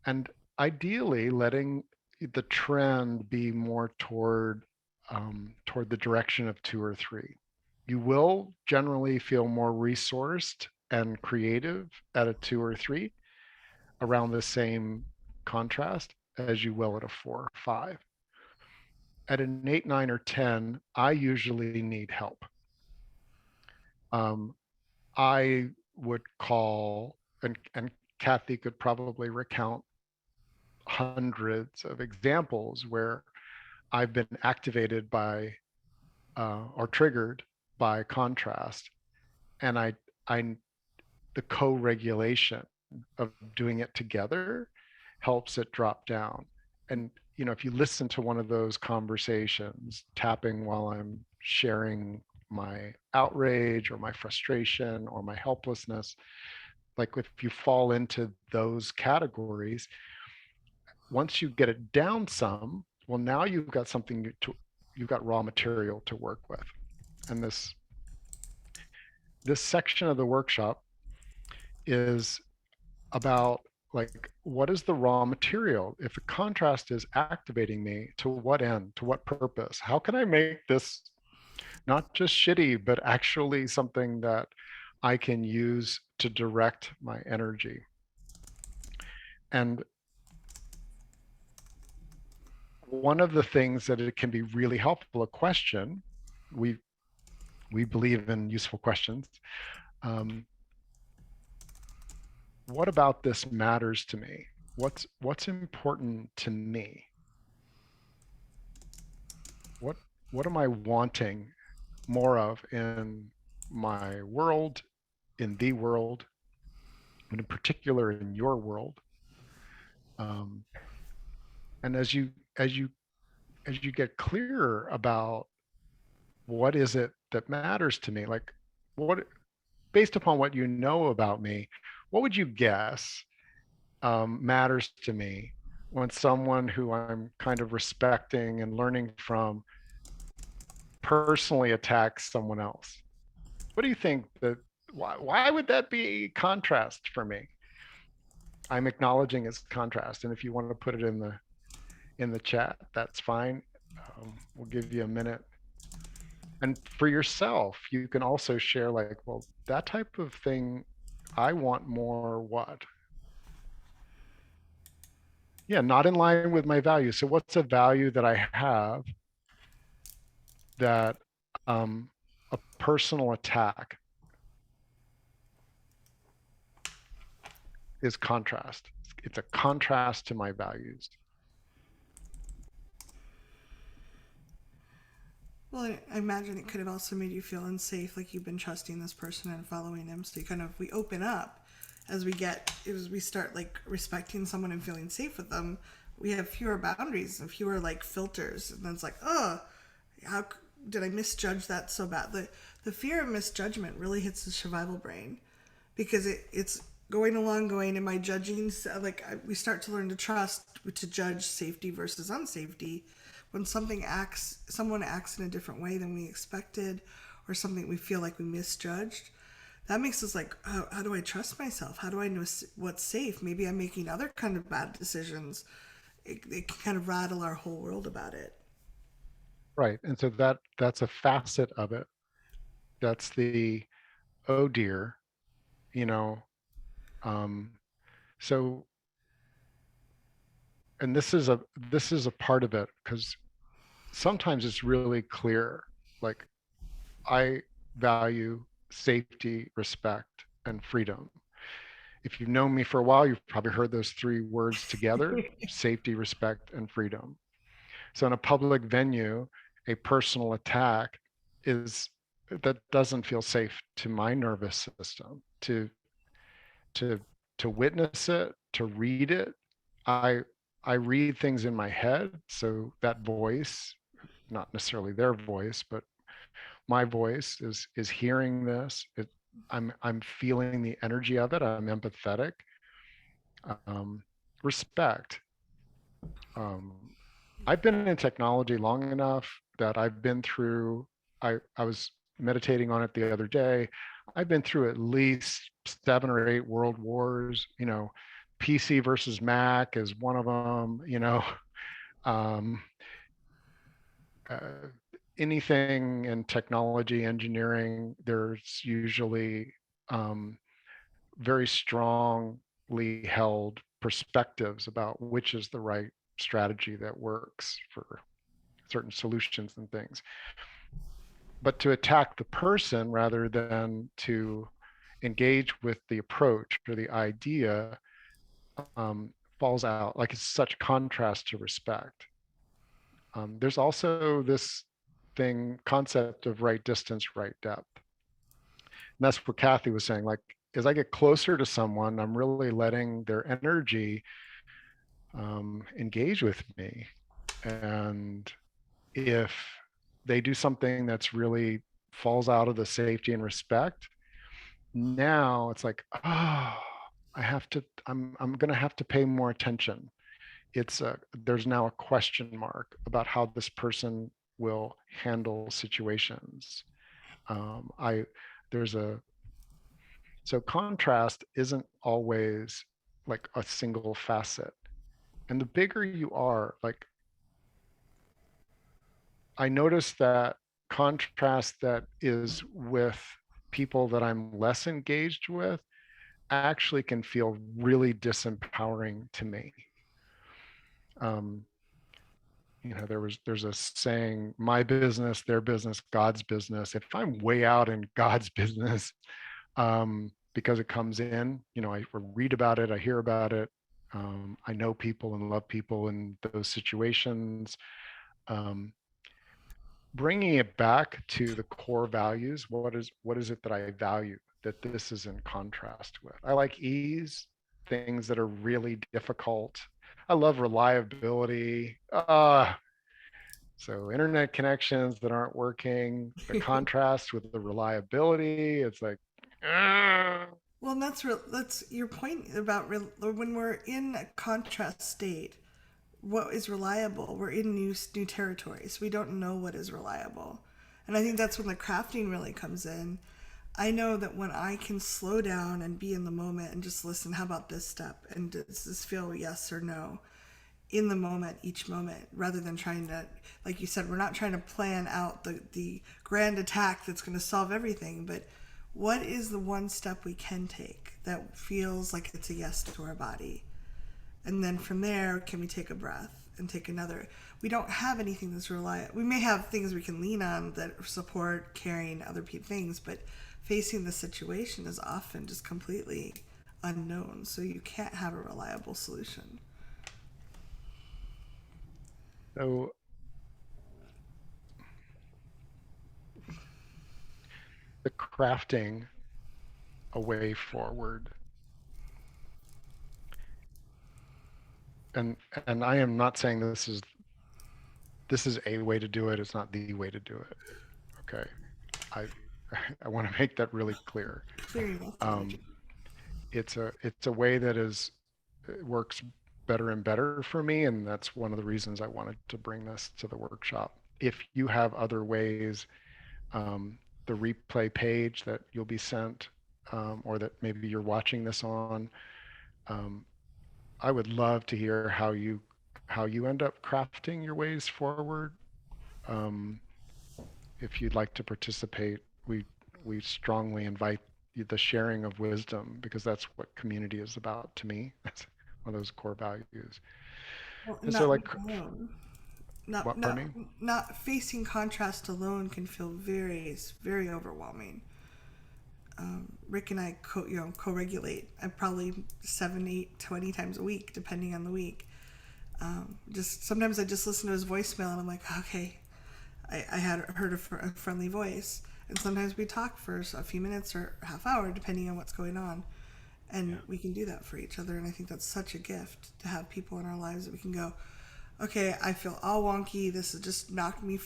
And ideally letting the trend be more toward the direction of 2 or 3. You will generally feel more resourced and creative at a 2 or 3, around the same contrast as you will at a 4 or 5. At an 8, 9, or 10, I usually need help. Um, I would call, and Kathy could probably recount hundreds of examples where I've been activated by or triggered by contrast, and I the co-regulation of doing it together helps it drop down. And if you listen to one of those conversations, tapping while I'm sharing my outrage or my frustration or my helplessness, like if you fall into those categories, once you get it down some, well, now you've got raw material to work with. And this section of the workshop is about, like, what is the raw material? If the contrast is activating me, to what end, to what purpose? How can I make this not just shitty, but actually something that I can use to direct my energy? And one of the things that it can be really helpful, a question, we we believe in useful questions. Um, what about this matters to me? What's important to me? What what am I wanting more of in my world, in the world, and in particular in your world? Um, and as you get clearer about what is it that matters to me, like, what, based upon what you know about me, what would you guess matters to me when someone who I'm kind of respecting and learning from personally attacks someone else? What do you think that, why would that be contrast for me? I'm acknowledging its contrast. And if you want to put it in the chat, that's fine. We'll give you a minute. And for yourself, you can also share, like, well, that type of thing, I want more what? Yeah, not in line with my values. So what's a value that I have that a personal attack is contrast? It's a contrast to my values. Well, I imagine it could have also made you feel unsafe, like you've been trusting this person and following him. So we open up as we start like respecting someone and feeling safe with them. We have fewer boundaries and fewer like filters, and then it's like, oh, how did I misjudge that so bad? The fear of misjudgment really hits the survival brain because it's going along going, am I judging? We start to learn to trust, to judge safety versus unsafety when someone acts in a different way than we expected, or something we feel like we misjudged. That makes us like, how do I trust myself? How do I know what's safe? Maybe I'm making other kind of bad decisions. It can kind of rattle our whole world about it. Right. And so that's a facet of it. That's the, oh dear, you know. Um, so, and this is a part of it, because sometimes it's really clear, like, I value safety, respect, and freedom. If you've known me for a while, you've probably heard those 3 words together: safety, respect, and freedom. So in a public venue, a personal attack is that doesn't feel safe to my nervous system to to to witness it, to read it. I I read things in my head. So that voice, not necessarily their voice, but my voice is hearing this. I'm feeling the energy of it. I'm empathetic. Um, Respect. Um, I've been in technology long enough that I've been through. I was meditating on it the other day. I've been through at least 7 or 8 world wars. PC versus Mac is one of them. Um, uh, Anything in technology engineering, there's usually um, very strongly held perspectives about which is the right strategy that works for certain solutions and things. But to attack the person rather than to engage with the approach or the idea falls out. Like it's such contrast to respect. There's also this concept of right distance, right depth. And that's what Kathy was saying. Like, as I get closer to someone, I'm really letting their energy engage with me. And if they do something that's really falls out of the safety and respect, now it's like, oh, I'm going to have to pay more attention. There's now a question mark about how this person will handle situations. I there's a So contrast isn't always like a single facet. And the bigger you are, like I notice that contrast that is with people that I'm less engaged with actually can feel really disempowering to me. Um, there's a saying, my business, their business, God's business. If I'm way out in God's business, because it comes in, I read about it, I hear about it. I know people and love people in those situations. Um, Bringing it back to the core values, what is it that I value that this is in contrast with? I like ease, things that are really difficult. I love reliability. So internet connections that aren't working, the contrast with the reliability, it's like, uh, Well, that's your point about when we're in a contrast state. What is reliable? We're in new territories. We don't know what is reliable, and I think that's when the crafting really comes in. I know that when I can slow down and be in the moment and just listen, how about this step? And does this feel yes or no? In the moment, each moment, rather than trying to, like you said, we're not trying to plan out the grand attack that's going to solve everything, but what is the one step we can take that feels like it's a yes to our body? And then from there, can we take a breath and take another? We don't have anything that's reliable. We may have things we can lean on that support carrying other things, but facing the situation is often just completely unknown. So you can't have a reliable solution. so the crafting a way forward. And and I am not saying this is a way to do it. It's not the way to do it. Okay. I I want to make that really clear. Clearing methodology. Um, it's a way that is it works better and better for me, and that's one of the reasons I wanted to bring this to the workshop. If you have other ways, the replay page that you'll be sent, or that maybe you're watching this on, um, I would love to hear how you end up crafting your ways forward. Um, if you'd like to participate, we strongly invite the sharing of wisdom because that's what community is about to me. That's one of those core values. Well, And so, not like, alone. Not what? not Pardon me. not facing contrast alone can feel very overwhelming. Rick and I co-regulate. I probably 7, 8, 20 times a week, depending on the week. Just sometimes I just listen to his voicemail and I'm like, okay, I had heard a friendly voice. And sometimes we talk for a few minutes or a half hour, depending on what's going on. And Yeah. we can do that for each other. And I think that's such a gift to have people in our lives that we can go, okay, I feel all wonky. This has just knocked me.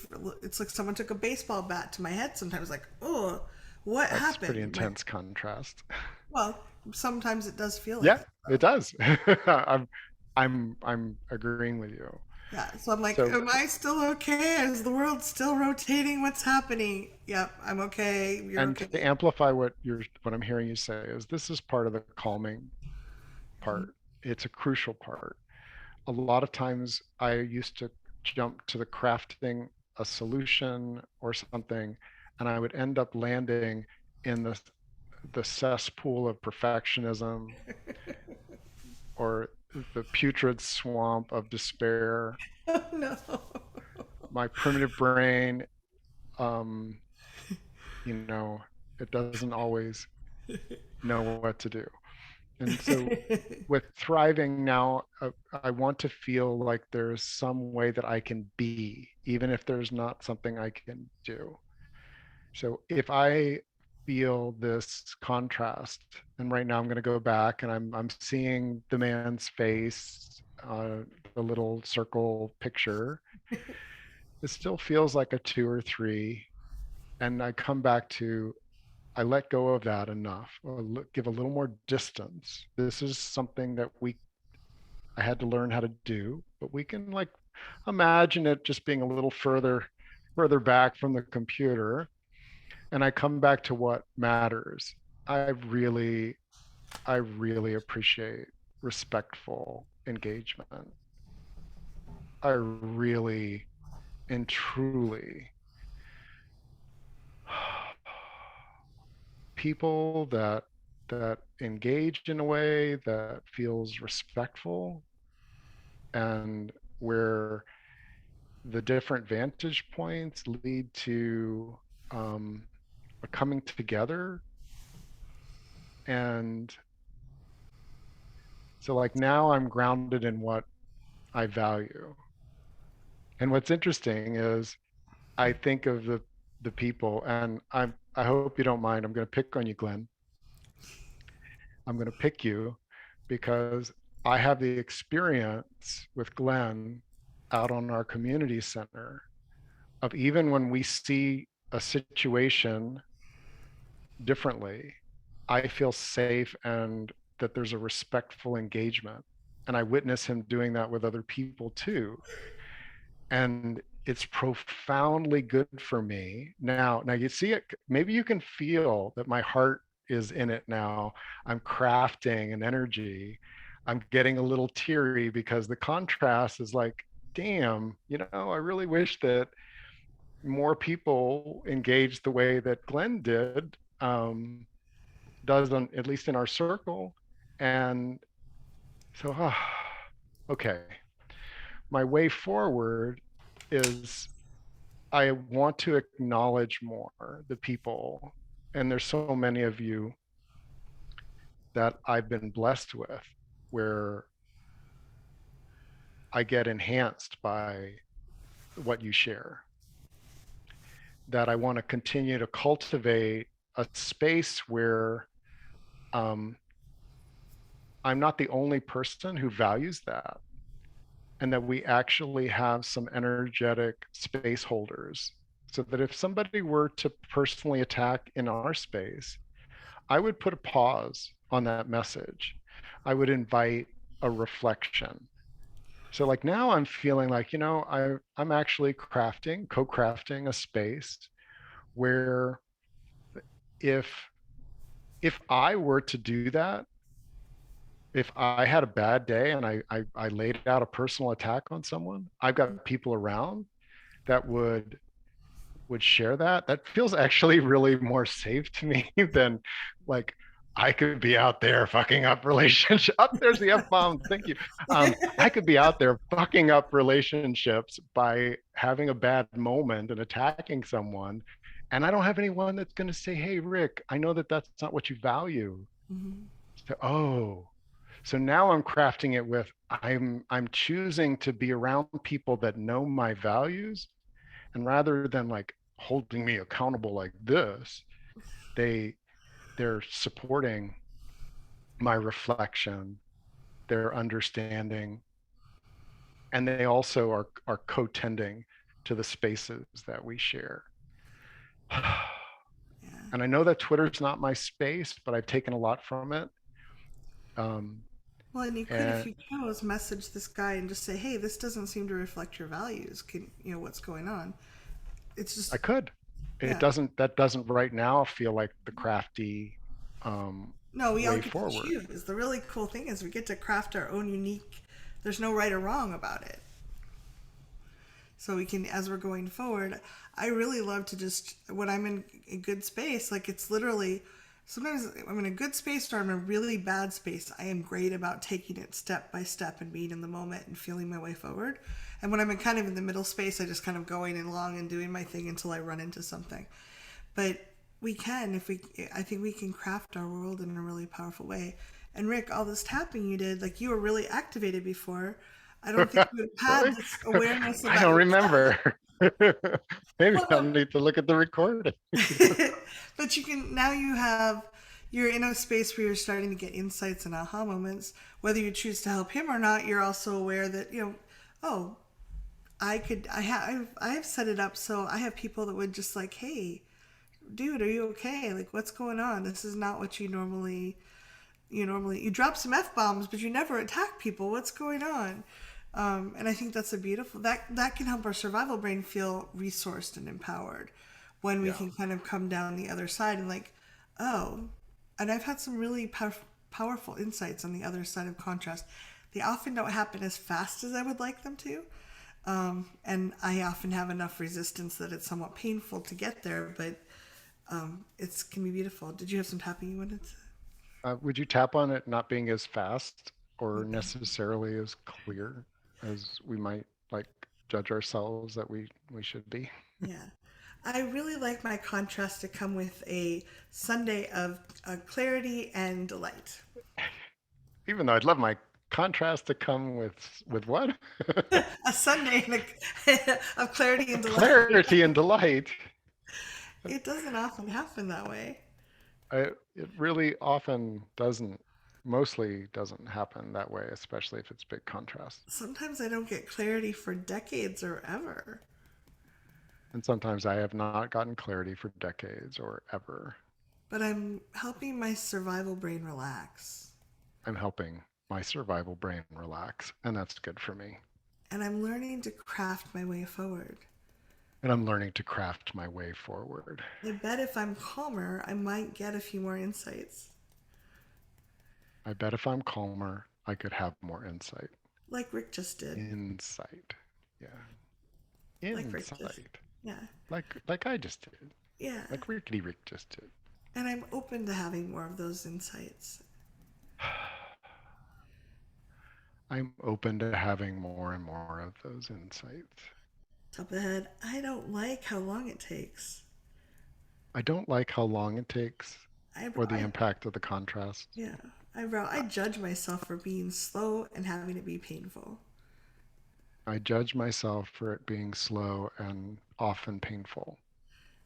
It's like someone took a baseball bat to my head sometimes, like, oh, what That's pretty happened? intense contrast. Well, sometimes it does feel like Yeah, that, it though. does. I'm I'm agreeing with you. Yeah, so I'm like, So am I still okay? Is the world still rotating? What's happening? Yep, I'm okay. You're and okay. to amplify what I'm hearing you say is this is part of the calming part. It's a crucial part. A lot of times I used to jump to the crafting a solution or something, and I would end up landing in the cesspool of perfectionism or the putrid swamp of despair. Oh no. My primitive brain, um, you know, it doesn't always know what to do. And so with thriving now, I want to feel like there's some way that I can be, even if there's not something I can do. So if I feel this contrast, and right now I'm going to go back and I'm seeing the man's face, the little circle picture. It still feels like a 2 or 3, and I come back to I let go of that enough, or give a little more distance. This is something that we I had to learn how to do, but we can like imagine it just being a little further back from the computer, and I come back to what matters. I really I really appreciate respectful engagement. I really and truly people that engage in a way that feels respectful and where the different vantage points lead to a coming together. And so like now I'm grounded in what I value. And what's interesting is I think of the people, and I hope you don't mind, I'm going to pick on you, Glenn. I'm going to pick you because I have the experience with Glenn out on our community center of even when we see a situation differently, I feel safe and that there's a respectful engagement. And I witness him doing that with other people too. And it's profoundly good for me. Now you see it, maybe you can feel that my heart is in it now. I'm crafting an energy. I'm getting a little teary because the contrast is like, damn, I really wish that more people engaged the way that Glenn does on at least in our circle. And so, okay, my way forward is I want to acknowledge more the people, and there's so many of you that I've been blessed with, where I get enhanced by what you share. That I want to continue to cultivate a space where um, I'm not the only person who values that, and that we actually have some energetic space holders so that if somebody were to personally attack in our space, I would put a pause on that message. I would invite a reflection. So like now I'm feeling like, I'm actually co-crafting a space where if if I were to do that, if I had a bad day and I laid out a personal attack on someone, I've got people around that would share that. That feels actually really more safe to me than like I could be out there fucking up relationship. Up there's the F bomb. Thank you. I could be out there fucking up relationships by having a bad moment and attacking someone, and I don't have anyone that's going to say, "Hey, Rick, I know that that's not what you value." Hmm. So, so now I'm crafting it with I'm choosing to be around people that know my values, and rather than like holding me accountable like this, they they're supporting my reflection, their understanding, and they also are co-tending to the spaces that we share. Yeah. And I know that Twitter's not my space, but I've taken a lot from it. Um, Well, and you could, if and you chose, message this guy and just say, "Hey, this doesn't seem to reflect your values. Can you know what's going on?" It's I just, could. It yeah. doesn't. That doesn't right now feel like the crafty No, we all way get to forward. choose. The really cool thing is we get to craft our own unique. There's no right or wrong about it. So we can, as we're going forward, I really love to just, when I'm in a good space, like it's literally, sometimes I'm in a good space or I'm in a really bad space. I am great about taking it step by step and being in the moment and feeling my way forward. And when I'm in kind of in the middle space, I just kind of going along and doing my thing until I run into something. But we can, if we, I think we can craft our world in a really powerful way. And Rick, all this tapping you did, like you were really activated before. I don't think you had Really? this awareness I about don't yourself. remember. Maybe Well, I'll no. need to look at the recording. But you can, now you have, you're in a space where you're starting to get insights and aha moments. Whether you choose to help him or not, you're also aware that, oh, I could, I have set it up so I have people that would just like, hey, dude, are you okay? Like, what's going on? This is not what you drop some f bombs, but you never attack people. What's going on? And I think that's a beautiful that can help our survival brain feel resourced and empowered when we Yeah. can kind of come down the other side and like, oh, and I've had some really powerful insights on the other side of contrast. They often don't happen as fast as I would like them to. And I often have enough resistance that it's somewhat painful to get there, but it can be beautiful. Did you have some tapping you wanted to? Would you tap on it not being as fast or Yeah. necessarily as clear as we might like judge ourselves that we should be? Yeah. I really like my contrast to come with a Sunday of clarity and delight. Even though I'd love my contrast to come with what? A Sunday of clarity and delight. Clarity and delight. It doesn't often happen that way. It really often doesn't, mostly doesn't happen that way, especially if it's big contrast. Sometimes I don't get clarity for decades or ever, And sometimes I have not gotten clarity for decades or ever. but I'm helping my survival brain relax. I'm helping my survival brain relax, and that's good for me. And I'm learning to craft my way forward. And I'm learning to craft my way forward. I bet if I'm calmer, I might get a few more insights, I bet if I'm calmer, I could have more insight. like Rick just did. Insight. Yeah. Like Rick just, Insight. yeah, Like I just did. yeah. Like Rickety Rick just did. And I'm open to having more of those insights. I'm open to having more and more of those insights. Top of the head, I don't like how long it takes. I don't like how long it takes or the I impact of the contrast. yeah, I judge myself for being slow and having it be painful. I judge myself for it being slow and often painful.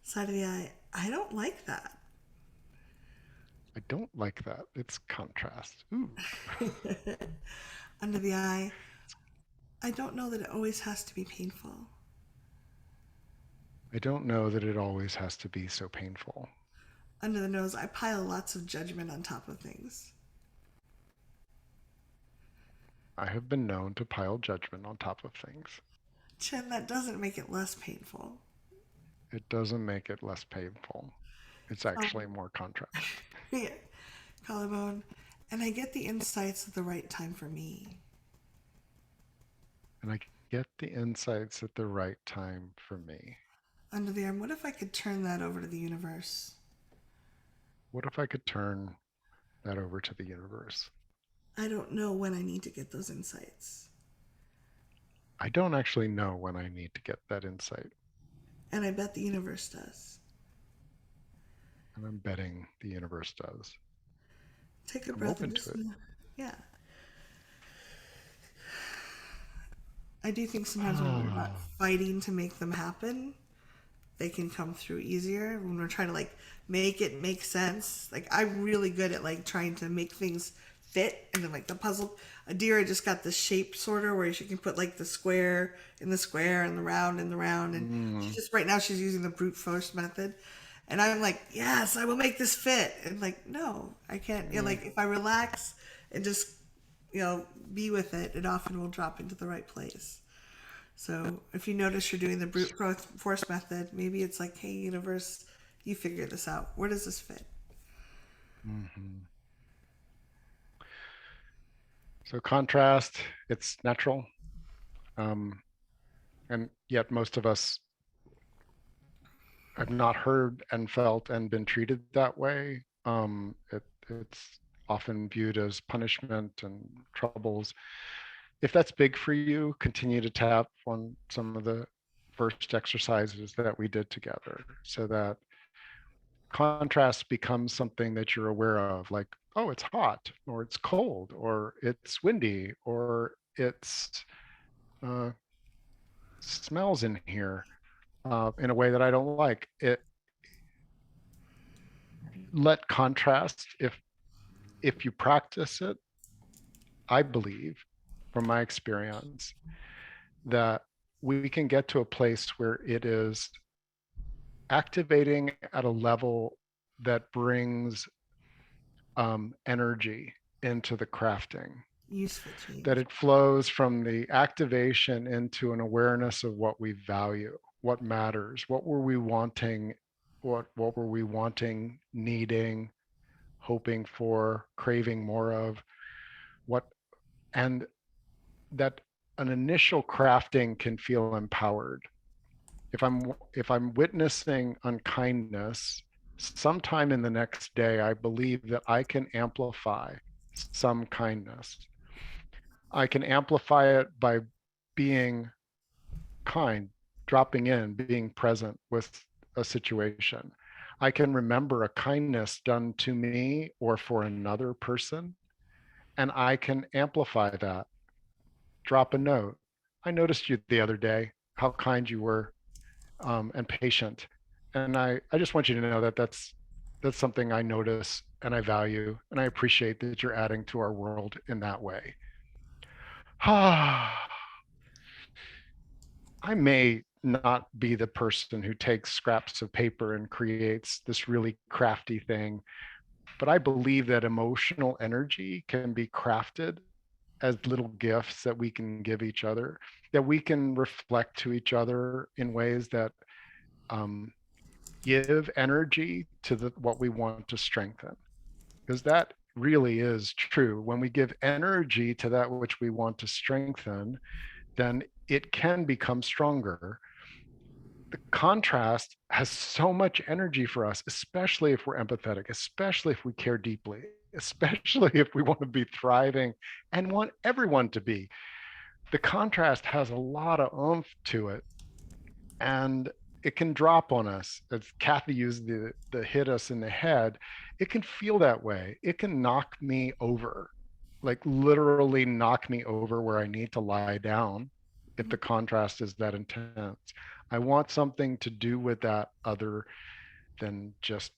Side of the eye, I don't like that. I don't like that. It's contrast. Ooh. Under the eye, I don't know that it always has to be painful. I don't know that it always has to be so painful. Under the nose, I pile lots of judgment on top of things. I have been known to pile judgment on top of things. Chin, that doesn't make it less painful. It doesn't make it less painful. It's actually more contrast. Yeah, collarbone, and I get the insights at the right time for me. And I get the insights at the right time for me. Under the arm, what if I could turn that over to the universe? What if I could turn that over to the universe? I don't know when I need to get those insights. I don't actually know when I need to get that insight. And I bet the universe does. And I'm betting the universe does. Take a I'm breath and open to just, it. yeah. I do think sometimes when we're not fighting to make them happen, they can come through easier when we're trying to like make it make sense. Like I'm really good at like trying to make things fit, and then like the puzzle. Adira just got the shape sorter where she can put like the square in the square and the round in the round, and she Mm, just right now she's using the brute force method. And I'm like, yes, I will make this fit. And like, no, I can't. You know, mm. like if I relax and just, you know, be with it, it often will drop into the right place. So if you notice you're doing the brute force method, maybe it's like, hey, universe, you figure this out. Where does this fit? Mhm. So contrast, it's natural. Um, and yet most of us have not heard and felt and been treated that way. It's often viewed as punishment and troubles. If that's big for you, continue to tap on some of the first exercises that we did together so that contrast becomes something that you're aware of, like, oh, it's hot, or it's cold, or it's windy, or it's uh, smells in here in a way that I don't like. It let contrast, if you practice it, I believe from my experience that we can get to a place where it is activating at a level that brings energy into the crafting, Useful that change. it flows from the activation into an awareness of what we value, what matters, what were we wanting, what were we wanting, needing, hoping for, craving more of, what, and that an initial crafting can feel empowered. If I'm witnessing unkindness, sometime in the next day, I believe that I can amplify some kindness. I can amplify it by being kind, dropping in, being present with a situation. I can remember a kindness done to me or for another person, and I can amplify that. Drop a note. I noticed you the other day, how kind you were, and patient. And I just want you to know that that's something I notice and I value, and I appreciate that you're adding to our world in that way. I may not be the person who takes scraps of paper and creates this really crafty thing, but I believe that emotional energy can be crafted as little gifts that we can give each other, that we can reflect to each other in ways that um, give energy to what we want to strengthen. Because that really is true. When we give energy to that which we want to strengthen, then it can become stronger. The contrast has so much energy for us, especially if we're empathetic, especially if we care deeply, especially if we want to be thriving and want everyone to be. The contrast has a lot of oomph to it, and it can drop on us. As Kathy used the hit us in the head, it can feel that way. It can knock me over, like literally knock me over where I need to lie down if the contrast is that intense. I want something to do with that other than just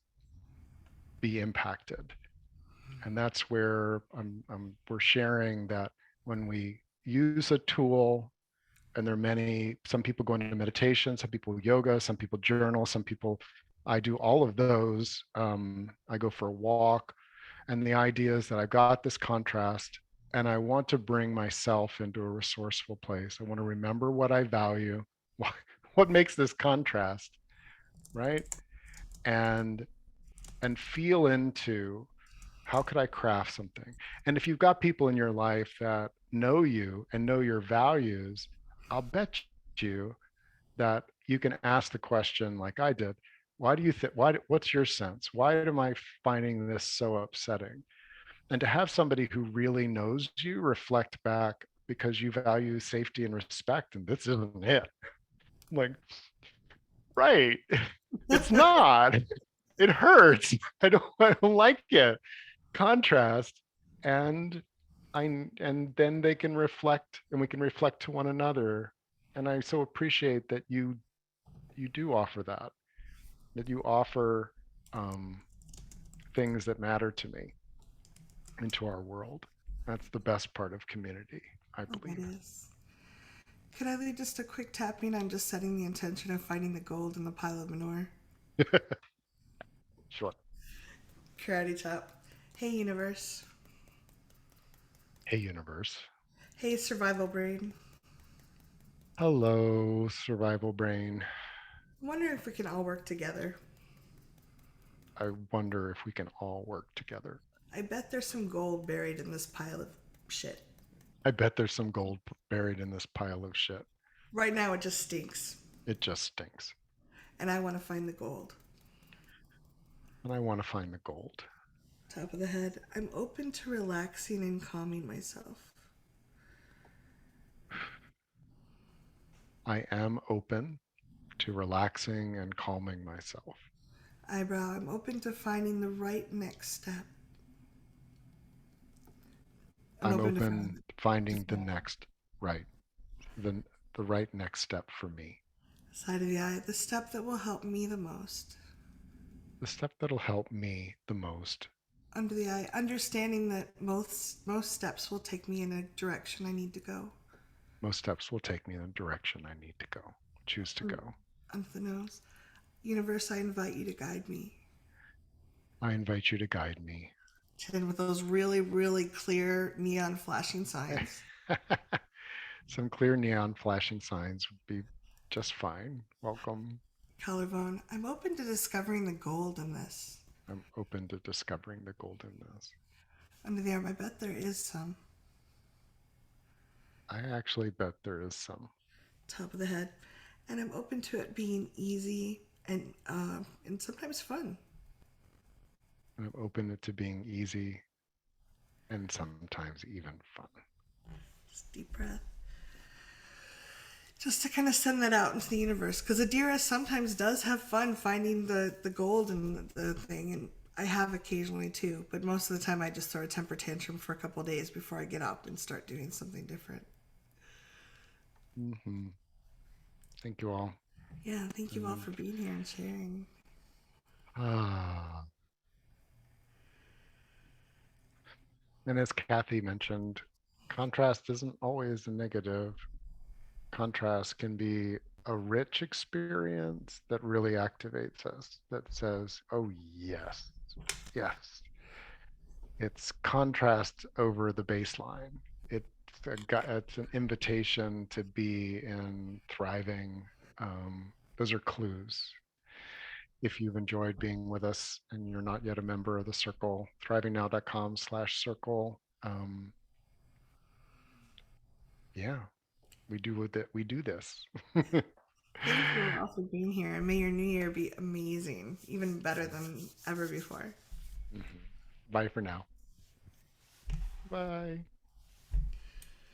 be impacted. And that's where we're sharing that when we use a tool, and there are many, some people go into meditation, some people yoga, some people journal, some people, I do all of those. I go for a walk. And the idea is that I've got this contrast and I want to bring myself into a resourceful place. I want to remember what I value, what makes this contrast, right? And feel into how could I craft something? And if you've got people in your life that know you and know your values, I'll bet you that you can ask the question like I did. Why do you think, what's your sense? Why am I finding this so upsetting? And to have somebody who really knows you reflect back, because you value safety and respect, and this isn't it. Like, right. It's not. It hurts. I don't like it. Contrast, and and then they can reflect, and we can reflect to one another. And I so appreciate that you you do offer that you offer um, things that matter to me into our world. That's the best part of community, I Oh, it believe. is. Could I leave just a quick tapping on just setting the intention of finding the gold in the pile of manure? Sure. Karate chop. Hey, universe. Hey, universe. Hey, survival brain. Hello, survival brain. I'm wondering if we can all work together. I wonder if we can all work together. I bet there's some gold buried in this pile of shit. I bet there's some gold buried in this pile of shit. Right now, it just stinks. It just stinks. And I want to find the gold. And I want to find the gold. Top of the head. I'm open to relaxing and calming myself. I am open to relaxing and calming myself. Eyebrow. I'm open to finding the right next step. I'm I'm open to finding open to finding the the next right, the, the right next step for me. side of the eye, the step that will help me the most. The step that'll help me the most. Under the eye, understanding that most steps will take me in a direction I need to go. Most steps will take me in the direction I need to go, choose to go. Under the nose, universe, I invite you to guide me. I invite you to guide me. Chin with those really, really clear neon flashing signs. Some clear neon flashing signs would be just fine. Welcome. Collarbone, I'm open to discovering the gold in this. I'm open to discovering the goldenness. Under the arm, I bet there is some. I actually bet there is some. Top of the head, and I'm open to it being easy and sometimes fun. I'm open to being easy and sometimes even fun. Just deep breath. Just to kind of send that out into the universe, because Adira sometimes does have fun finding the gold in the thing, and I have occasionally too. But most of the time, I just throw a temper tantrum for a couple of days before I get up and start doing something different. Hmm. Thank you all. Yeah, thank you all And for being here and sharing. ah, and as Kathy mentioned, contrast isn't always a negative. Contrast can be a rich experience that really activates us, that says, oh, yes, yes. It's contrast over the baseline. It's, it's an invitation to be in thriving. Those are clues. If you've enjoyed being with us and you're not yet a member of the circle, thrivingnow.com/circle. Yeah, we do it. We do this. Thank you all for being here, and may your new year be amazing, even better than ever before. Mhm. Bye for now. Bye.